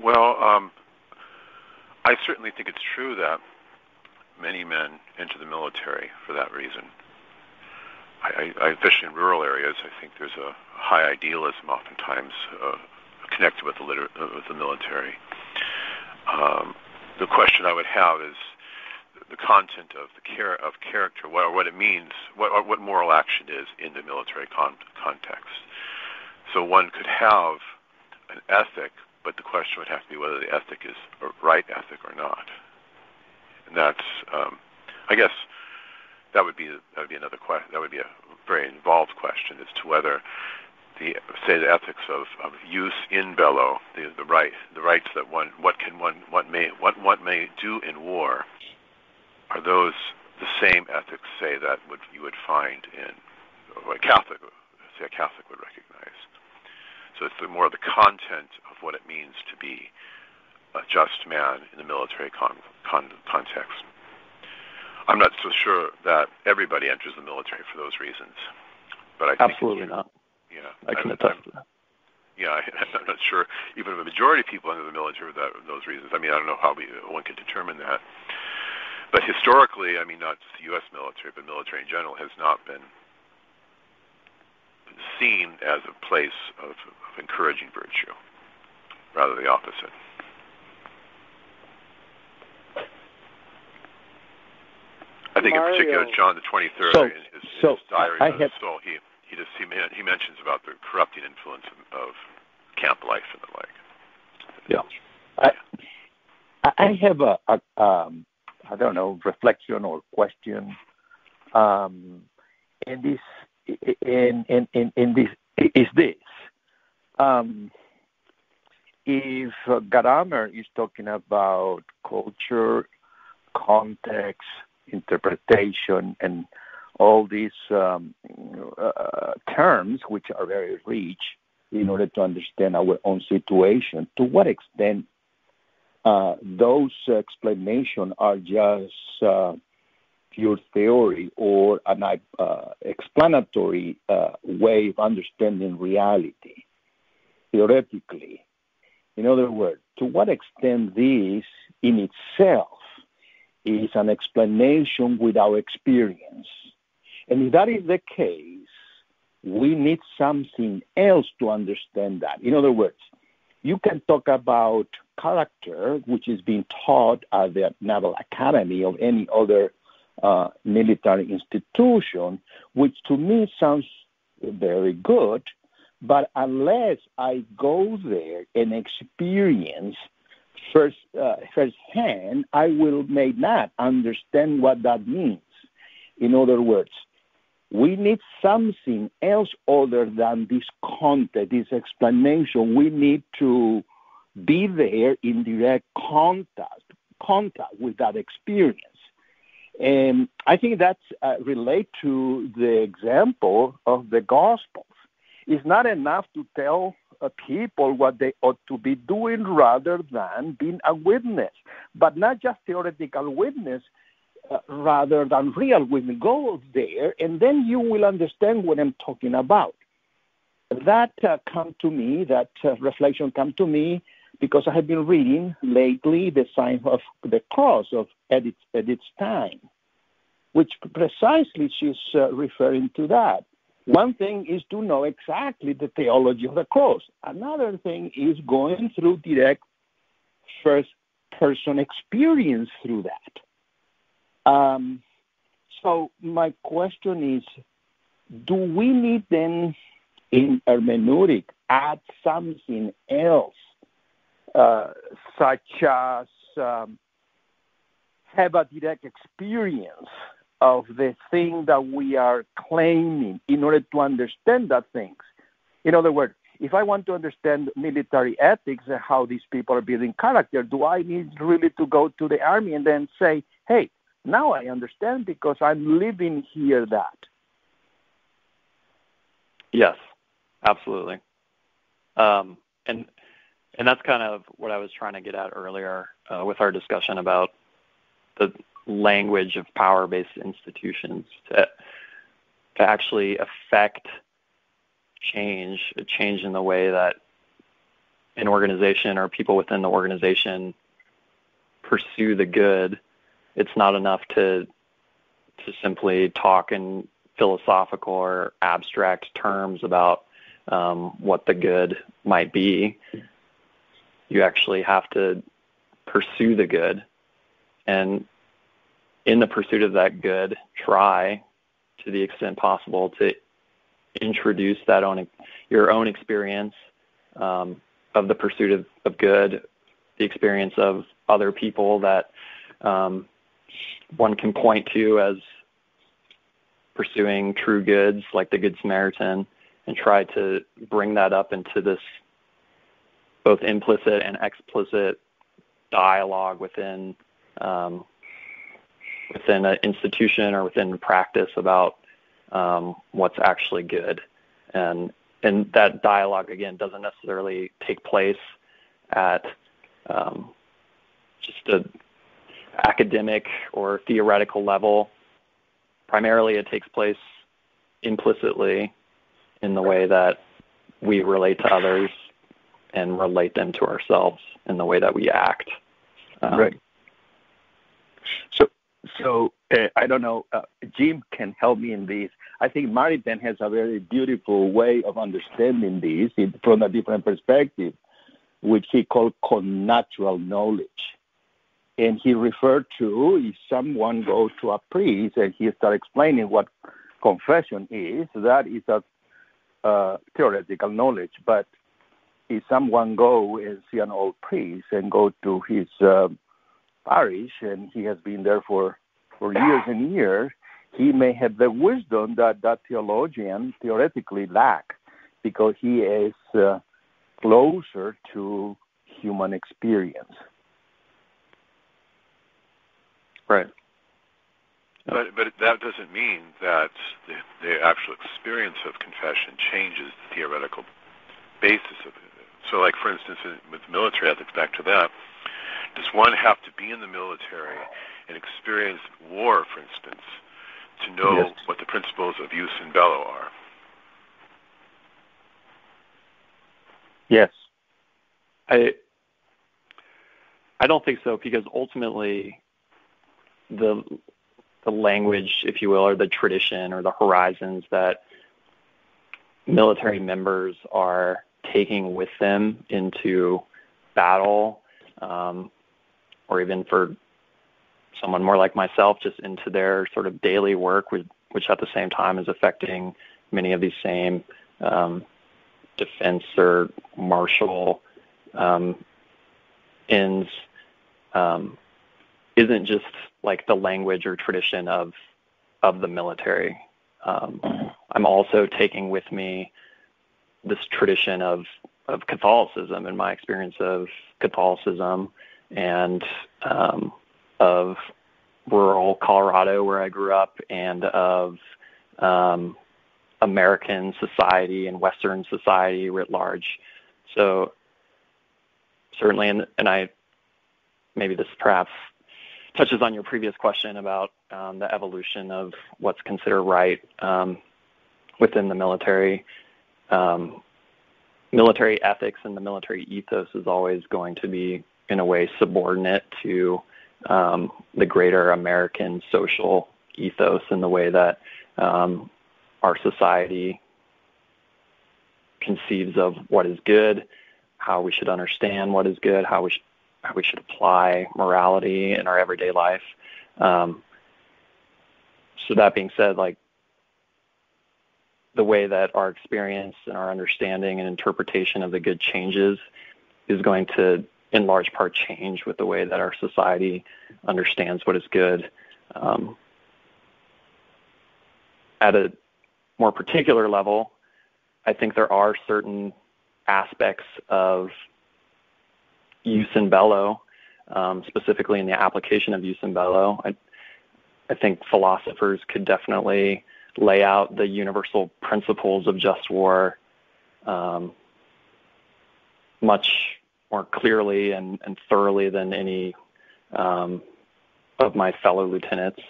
Well, I certainly think it's true that many men enter the military for that reason. Especially in rural areas, I think there's a high idealism oftentimes connected with the military. The question I would have is, the content of character, what it means, what moral action is in the military context. So one could have an ethic, but the question would have to be whether the ethic is a right ethic or not. And that's, I guess, that would be another question. That would be a very involved question as to whether the ethics of use in bello, the rights that one may do in war, are those the same ethics, say, that you would find in a Catholic would recognize. So it's more the content of what it means to be a just man in the military context. I'm not so sure that everybody enters the military for those reasons, but I think absolutely not. Yeah, I can attest to that. Yeah, I'm not sure even if a majority of people enter the military for those reasons. I mean, I don't know how one can determine that. But historically, I mean, not just the U.S. military, but military in general has not been seen as a place of encouraging virtue, rather the opposite. I think Mario, in particular, John the 23rd, in his diary of the soul, he mentions about the corrupting influence of camp life and the like. Yeah, I have a I don't know, reflection or question. In this is this. If Gadamer is talking about culture, context, interpretation, and all these terms, which are very rich, in order to understand our own situation, to what extent those explanations are just pure theory or an explanatory way of understanding reality, theoretically. In other words, to what extent this in itself is an explanation without experience. And if that is the case, we need something else to understand that. In other words, you can talk about character, which is being taught at the Naval Academy or any other military institution, which to me sounds very good, but unless I go there and experience firsthand, I may not understand what that means. In other words, we need something else other than this content, this explanation. We need to be there in direct contact with that experience. And I think that's relate to the example of the Gospels. It's not enough to tell people what they ought to be doing rather than being a witness, but not just theoretical witness, rather than real witness. Go there, and then you will understand what I'm talking about. That reflection come to me because I have been reading lately The Sign of the Cross of Edith Stein, which precisely she's referring to that. One thing is to know exactly the theology of the cross. Another thing is going through direct first-person experience through that. So my question is, do we need then in hermeneutic add something else, such as have a direct experience of the thing that we are claiming in order to understand that things? In other words, if I want to understand military ethics and how these people are building character, do I need really to go to the army and then say, hey, now I understand because I'm living here that? Yes, absolutely. And that's kind of what I was trying to get at earlier with our discussion about the language of power-based institutions to actually affect a change in the way that an organization or people within the organization pursue the good. It's not enough to simply talk in philosophical or abstract terms about what the good might be. You actually have to pursue the good. And in the pursuit of that good, try to the extent possible to introduce your own experience of the pursuit of good, the experience of other people that one can point to as pursuing true goods, like the Good Samaritan, and try to bring that up into this both implicit and explicit dialogue within an institution or within practice about what's actually good. And that dialogue, again, doesn't necessarily take place at just an academic or theoretical level. Primarily, it takes place implicitly in the way that we relate to others and relate them to ourselves in the way that we act. Right. So I don't know, Jim can help me in this. I think Maritain has a very beautiful way of understanding this from a different perspective, which he called connatural knowledge. And he referred to if someone goes to a priest and he starts explaining what confession is, that is a theoretical knowledge. But if someone go and see an old priest and go to his parish and he has been there for years and years, he may have the wisdom that theologian theoretically lack because he is closer to human experience. Right. But that doesn't mean that the actual experience of confession changes the theoretical basis of it. So, like, for instance, with military ethics, back to that, does one have to be in the military and experience war, for instance, to know what the principles of jus in bello are? Yes. I don't think so, because ultimately the language, if you will, or the tradition or the horizons that military members are taking with them into battle, or even for someone more like myself, just into their sort of daily work, which at the same time is affecting many of these same defense or martial ends, isn't just like the language or tradition of the military. I'm also taking with me this tradition of Catholicism and my experience of Catholicism and of rural Colorado where I grew up, and of American society and Western society writ large. So certainly, and I maybe this perhaps touches on your previous question about the evolution of what's considered right within the military. Military ethics and the military ethos is always going to be, in a way, subordinate to the greater American social ethos in the way that our society conceives of what is good, how we should understand what is good, how we should apply morality in our everyday life. So that being said, like, the way that our experience and our understanding and interpretation of the good changes is going to, in large part, change with the way that our society understands what is good. At a more particular level, I think there are certain aspects of jus in bello, specifically in the application of jus in bello. I think philosophers could definitely lay out the universal principles of just war much more clearly and thoroughly than any of my fellow lieutenants,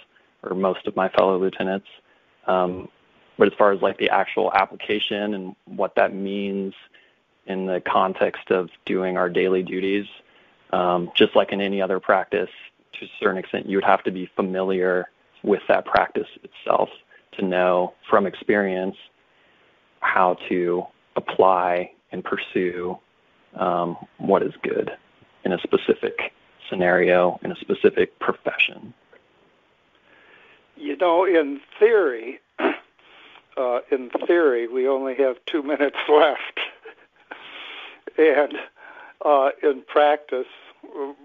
or most of my fellow lieutenants. But as far as like the actual application and what that means in the context of doing our daily duties, just like in any other practice, to a certain extent, you would have to be familiar with that practice itself to know from experience how to apply and pursue what is good in a specific scenario, in a specific profession. You know, in theory, we only have 2 minutes left. And in practice,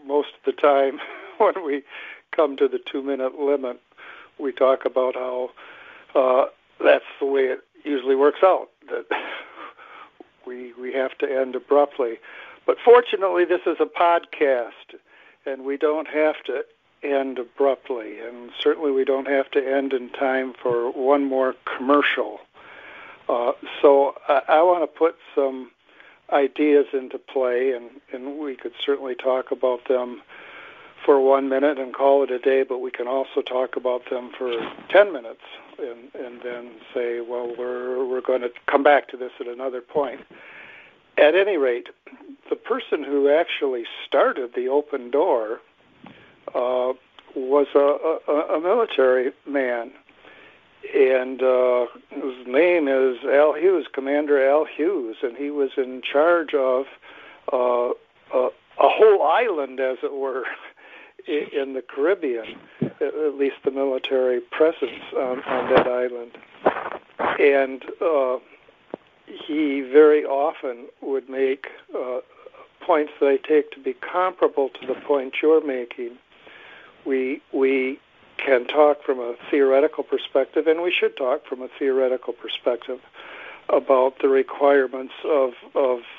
most of the time, when we come to the 2-minute limit, we talk about how that's the way it usually works out, that we have to end abruptly. But fortunately, this is a podcast, and we don't have to end abruptly, and certainly we don't have to end in time for one more commercial. So I want to put some ideas into play, and we could certainly talk about them for 1 minute and call it a day, but we can also talk about them for 10 minutes and then say, well, we're going to come back to this at another point. At any rate, the person who actually started the open door was a military man, and his name is Al Hughes, Commander Al Hughes, and he was in charge of a whole island, as it were, in the Caribbean, at least the military presence on that island. And he very often would make points that I take to be comparable to the point you're making. We can talk from a theoretical perspective, and we should talk from a theoretical perspective about the requirements of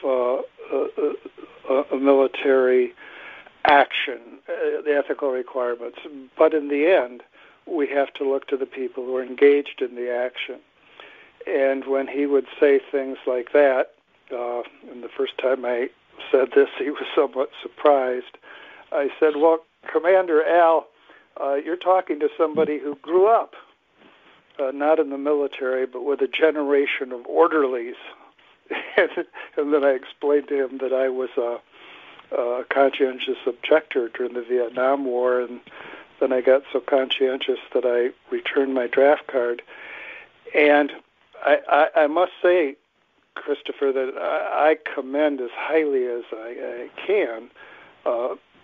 a military action, the ethical requirements. But in the end, we have to look to the people who are engaged in the action. And when he would say things like that, and the first time I said this, he was somewhat surprised. I said, well, Commander Al, you're talking to somebody who grew up, not in the military, but with a generation of orderlies. And then I explained to him that I was a conscientious objector during the Vietnam War, and then I got so conscientious that I returned my draft card. And I must say, Christopher, that I commend as highly as I can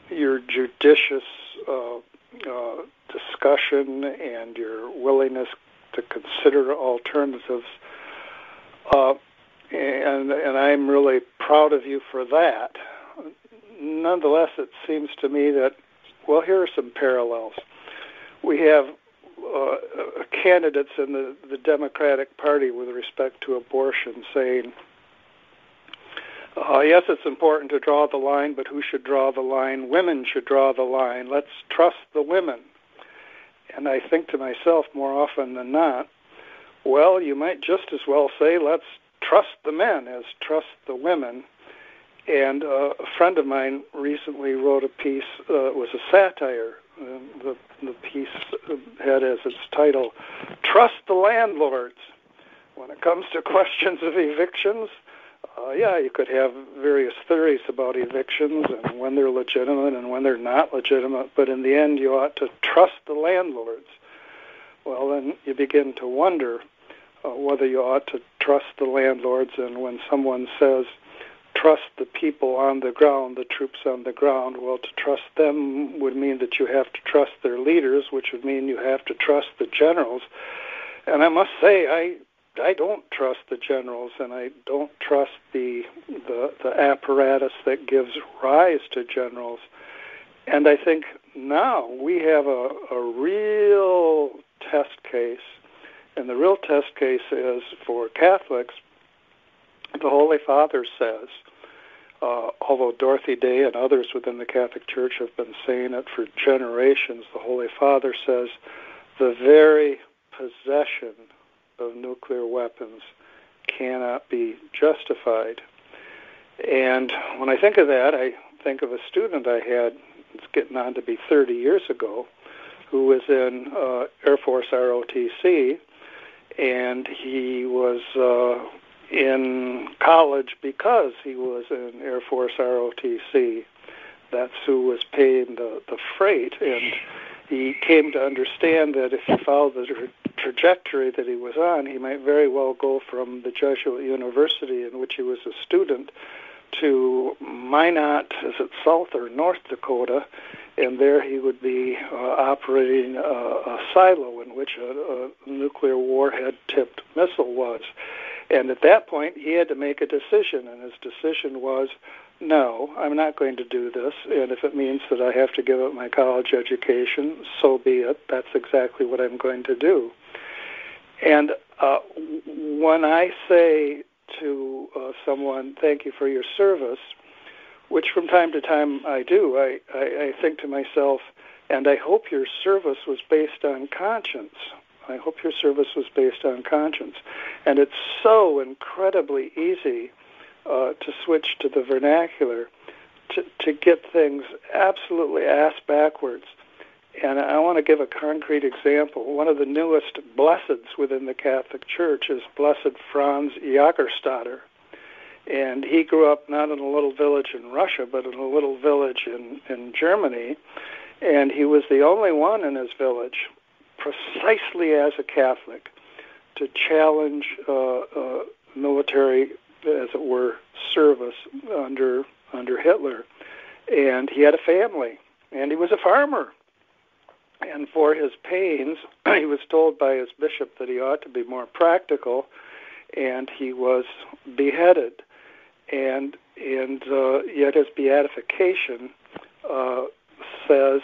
your judicious discussion and your willingness to consider alternatives. And I'm really proud of you for that. Nonetheless, it seems to me that, well, here are some parallels. We have candidates in the Democratic Party with respect to abortion saying, yes, it's important to draw the line, but who should draw the line? Women should draw the line. Let's trust the women. And I think to myself more often than not, well, you might just as well say, let's trust the men as trust the women. And a friend of mine recently wrote a piece, it was a satire. The piece had as its title, Trust the Landlords. When it comes to questions of evictions, you could have various theories about evictions and when they're legitimate and when they're not legitimate, but in the end you ought to trust the landlords. Well, then you begin to wonder whether you ought to trust the landlords, and when someone says, trust the people on the ground, the troops on the ground, well, to trust them would mean that you have to trust their leaders, which would mean you have to trust the generals. And I must say, I don't trust the generals, and I don't trust the apparatus that gives rise to generals. And I think now we have a real test case, and the real test case is for Catholics. The Holy Father says, although Dorothy Day and others within the Catholic Church have been saying it for generations, the Holy Father says the very possession of nuclear weapons cannot be justified. And when I think of that, I think of a student I had, it's getting on to be 30 years ago, who was in Air Force ROTC, and he was in college because he was in Air Force ROTC. That's who was paying the freight, and he came to understand that if he followed the trajectory that he was on, he might very well go from the Jesuit university in which he was a student to Minot, is it South or North Dakota, and there he would be operating a silo in which a nuclear warhead-tipped missile was. And at that point, he had to make a decision, and his decision was, no, I'm not going to do this, and if it means that I have to give up my college education, so be it. That's exactly what I'm going to do. And when I say to someone, thank you for your service, which from time to time I do, I think to myself, and I hope your service was based on conscience. I hope your service was based on conscience. And it's so incredibly easy to switch to the vernacular, to get things absolutely ass backwards. And I want to give a concrete example. One of the newest blesseds within the Catholic Church is Blessed Franz Jagerstatter. And he grew up not in a little village in Russia, but in a little village in Germany. And he was the only one in his village, precisely as a Catholic, to challenge military, as it were, service under Hitler. And he had a family, and he was a farmer. And for his pains, he was told by his bishop that he ought to be more practical, and he was beheaded. And yet his beatification says,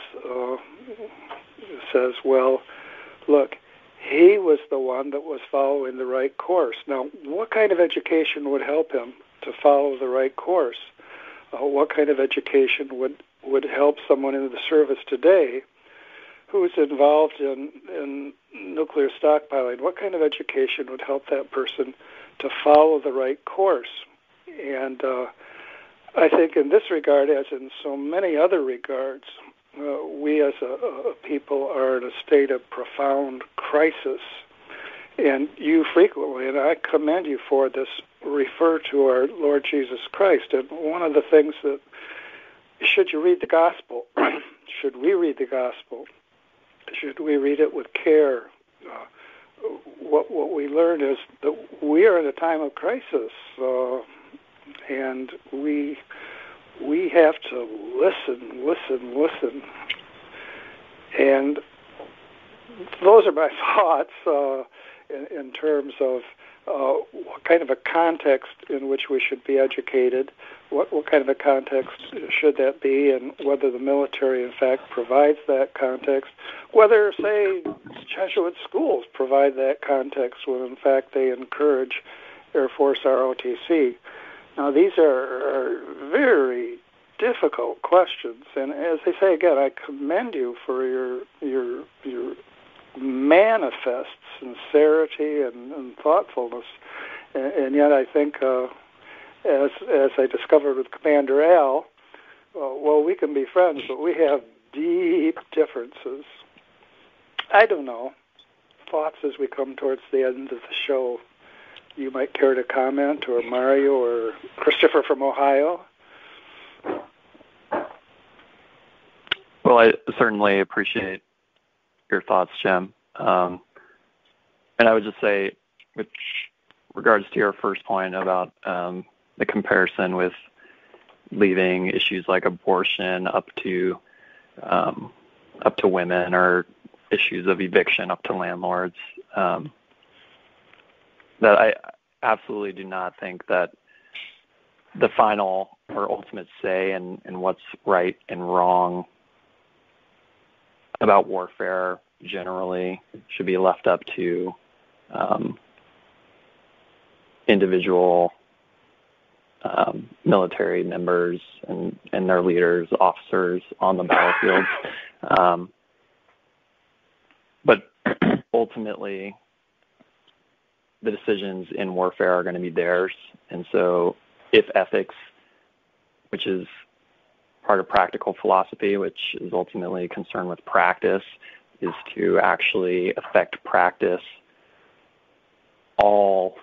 well, look, he was the one that was following the right course. Now, what kind of education would help him to follow the right course? What kind of education would help someone in the service today who's involved in nuclear stockpiling? What kind of education would help that person to follow the right course? And I think in this regard, as in so many other regards, we as a people are in a state of profound crisis. And you frequently, and I commend you for this, refer to our Lord Jesus Christ. And one of the things that, should you read the gospel, should we read the gospel, should we read it with care? What we learn is that we are in a time of crisis, and we have to listen. And those are my thoughts in terms of what kind of a context in which we should be educated, what kind of a context should that be, and whether the military, in fact, provides that context, whether, say, Jesuit schools provide that context when, in fact, they encourage Air Force ROTC. Now, these are very difficult questions, and as I say again, I commend you for your manifest sincerity and thoughtfulness, and yet I think, as I discovered with Commander Al, well, we can be friends, but we have deep differences. I don't know. Thoughts as we come towards the end of the show. You might care to comment, or Mario, or Christopher from Ohio? Well, I certainly appreciate your thoughts, Jim. And I would just say, with regards to your first point about the comparison with leaving issues like abortion up to women, or issues of eviction up to landlords, that I absolutely do not think that the final or ultimate say in what's right and wrong about warfare generally should be left up to individual military members and their leaders, officers on the battlefield. But ultimately, the decisions in warfare are going to be theirs. And so if ethics, which is part of practical philosophy, which is ultimately concerned with practice, is to actually affect practice, all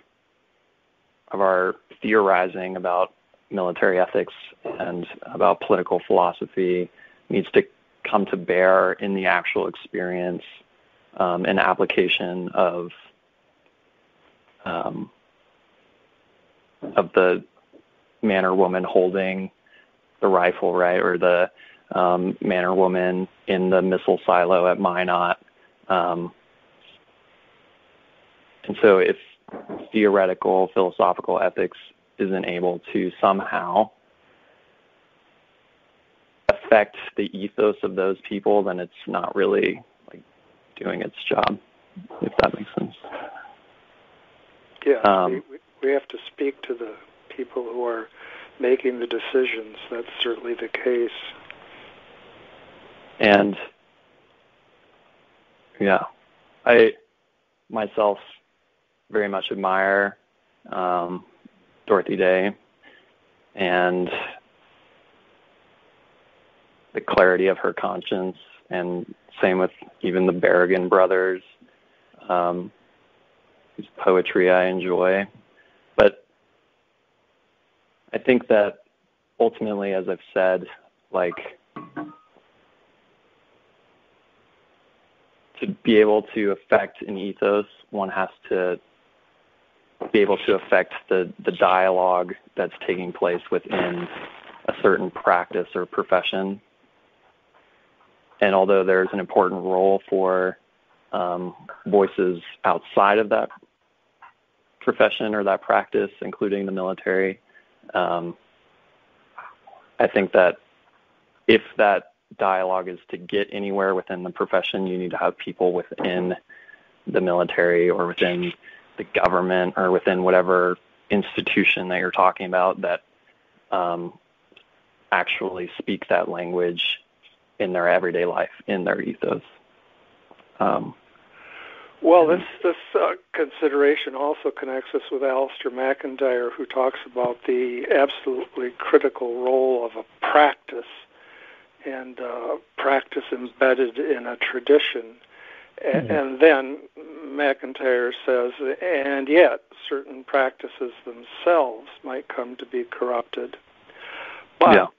of our theorizing about military ethics and about political philosophy needs to come to bear in the actual experience and application of the man or woman holding the rifle, right, or the man or woman in the missile silo at Minot. And so if theoretical philosophical ethics isn't able to somehow affect the ethos of those people, then it's not really like doing its job, if that makes sense. Yeah, we have to speak to the people who are making the decisions. That's certainly the case. And yeah, I myself very much admire Dorothy Day and the clarity of her conscience, and same with even the Berrigan brothers, whose poetry I enjoy. But I think that ultimately, as I've said, like, to be able to affect an ethos, one has to be able to affect the dialogue that's taking place within a certain practice or profession. And although there's an important role for voices outside of that profession or that practice, including the military, I think that if that dialogue is to get anywhere within the profession, you need to have people within the military or within the government or within whatever institution that you're talking about that actually speak that language in their everyday life, in their ethos. Well, this consideration also connects us with Alistair McIntyre, who talks about the absolutely critical role of a practice, and practice embedded in a tradition. And then McIntyre says, and yet certain practices themselves might come to be corrupted. But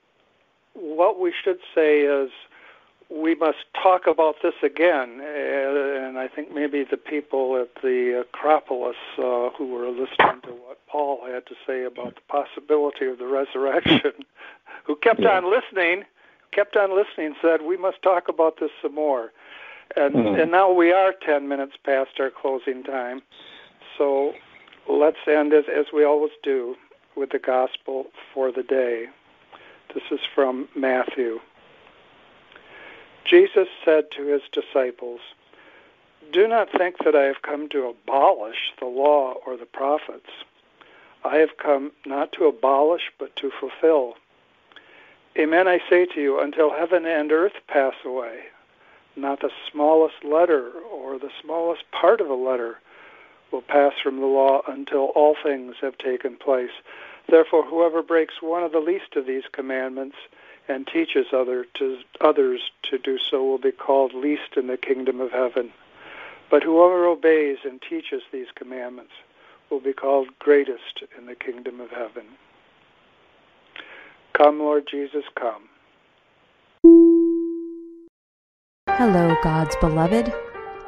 what we should say is we must talk about this again, and I think maybe the people at the Acropolis who were listening to what Paul had to say about the possibility of the resurrection, who kept on listening, said, we must talk about this some more. And now we are 10 minutes past our closing time, so let's end, as we always do, with the gospel for the day. This is from Matthew. Jesus said to his disciples, "Do not think that I have come to abolish the law or the prophets. I have come not to abolish, but to fulfill. Amen, I say to you, until heaven and earth pass away, not the smallest letter or the smallest part of a letter will pass from the law until all things have taken place. Therefore, whoever breaks one of the least of these commandments and teaches others to do so will be called least in the kingdom of heaven. But whoever obeys and teaches these commandments will be called greatest in the kingdom of heaven." Come, Lord Jesus, come. Hello, God's beloved.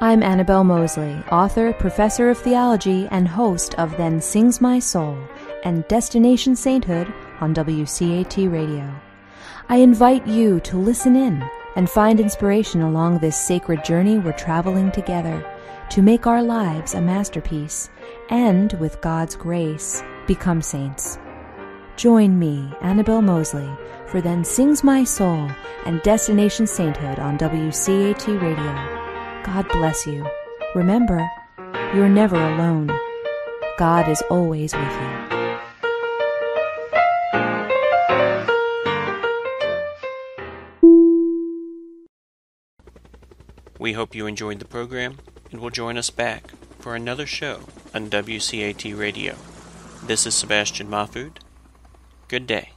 I'm Annabelle Mosley, author, professor of theology, and host of Then Sings My Soul and Destination Sainthood on WCAT Radio. I invite you to listen in and find inspiration along this sacred journey we're traveling together to make our lives a masterpiece and, with God's grace, become saints. Join me, Annabelle Mosley, for Then Sings My Soul and Destination Sainthood on WCAT Radio. God bless you. Remember, you're never alone. God is always with you. We hope you enjoyed the program and will join us back for another show on WCAT Radio. This is Sebastian Mahfood. Good day.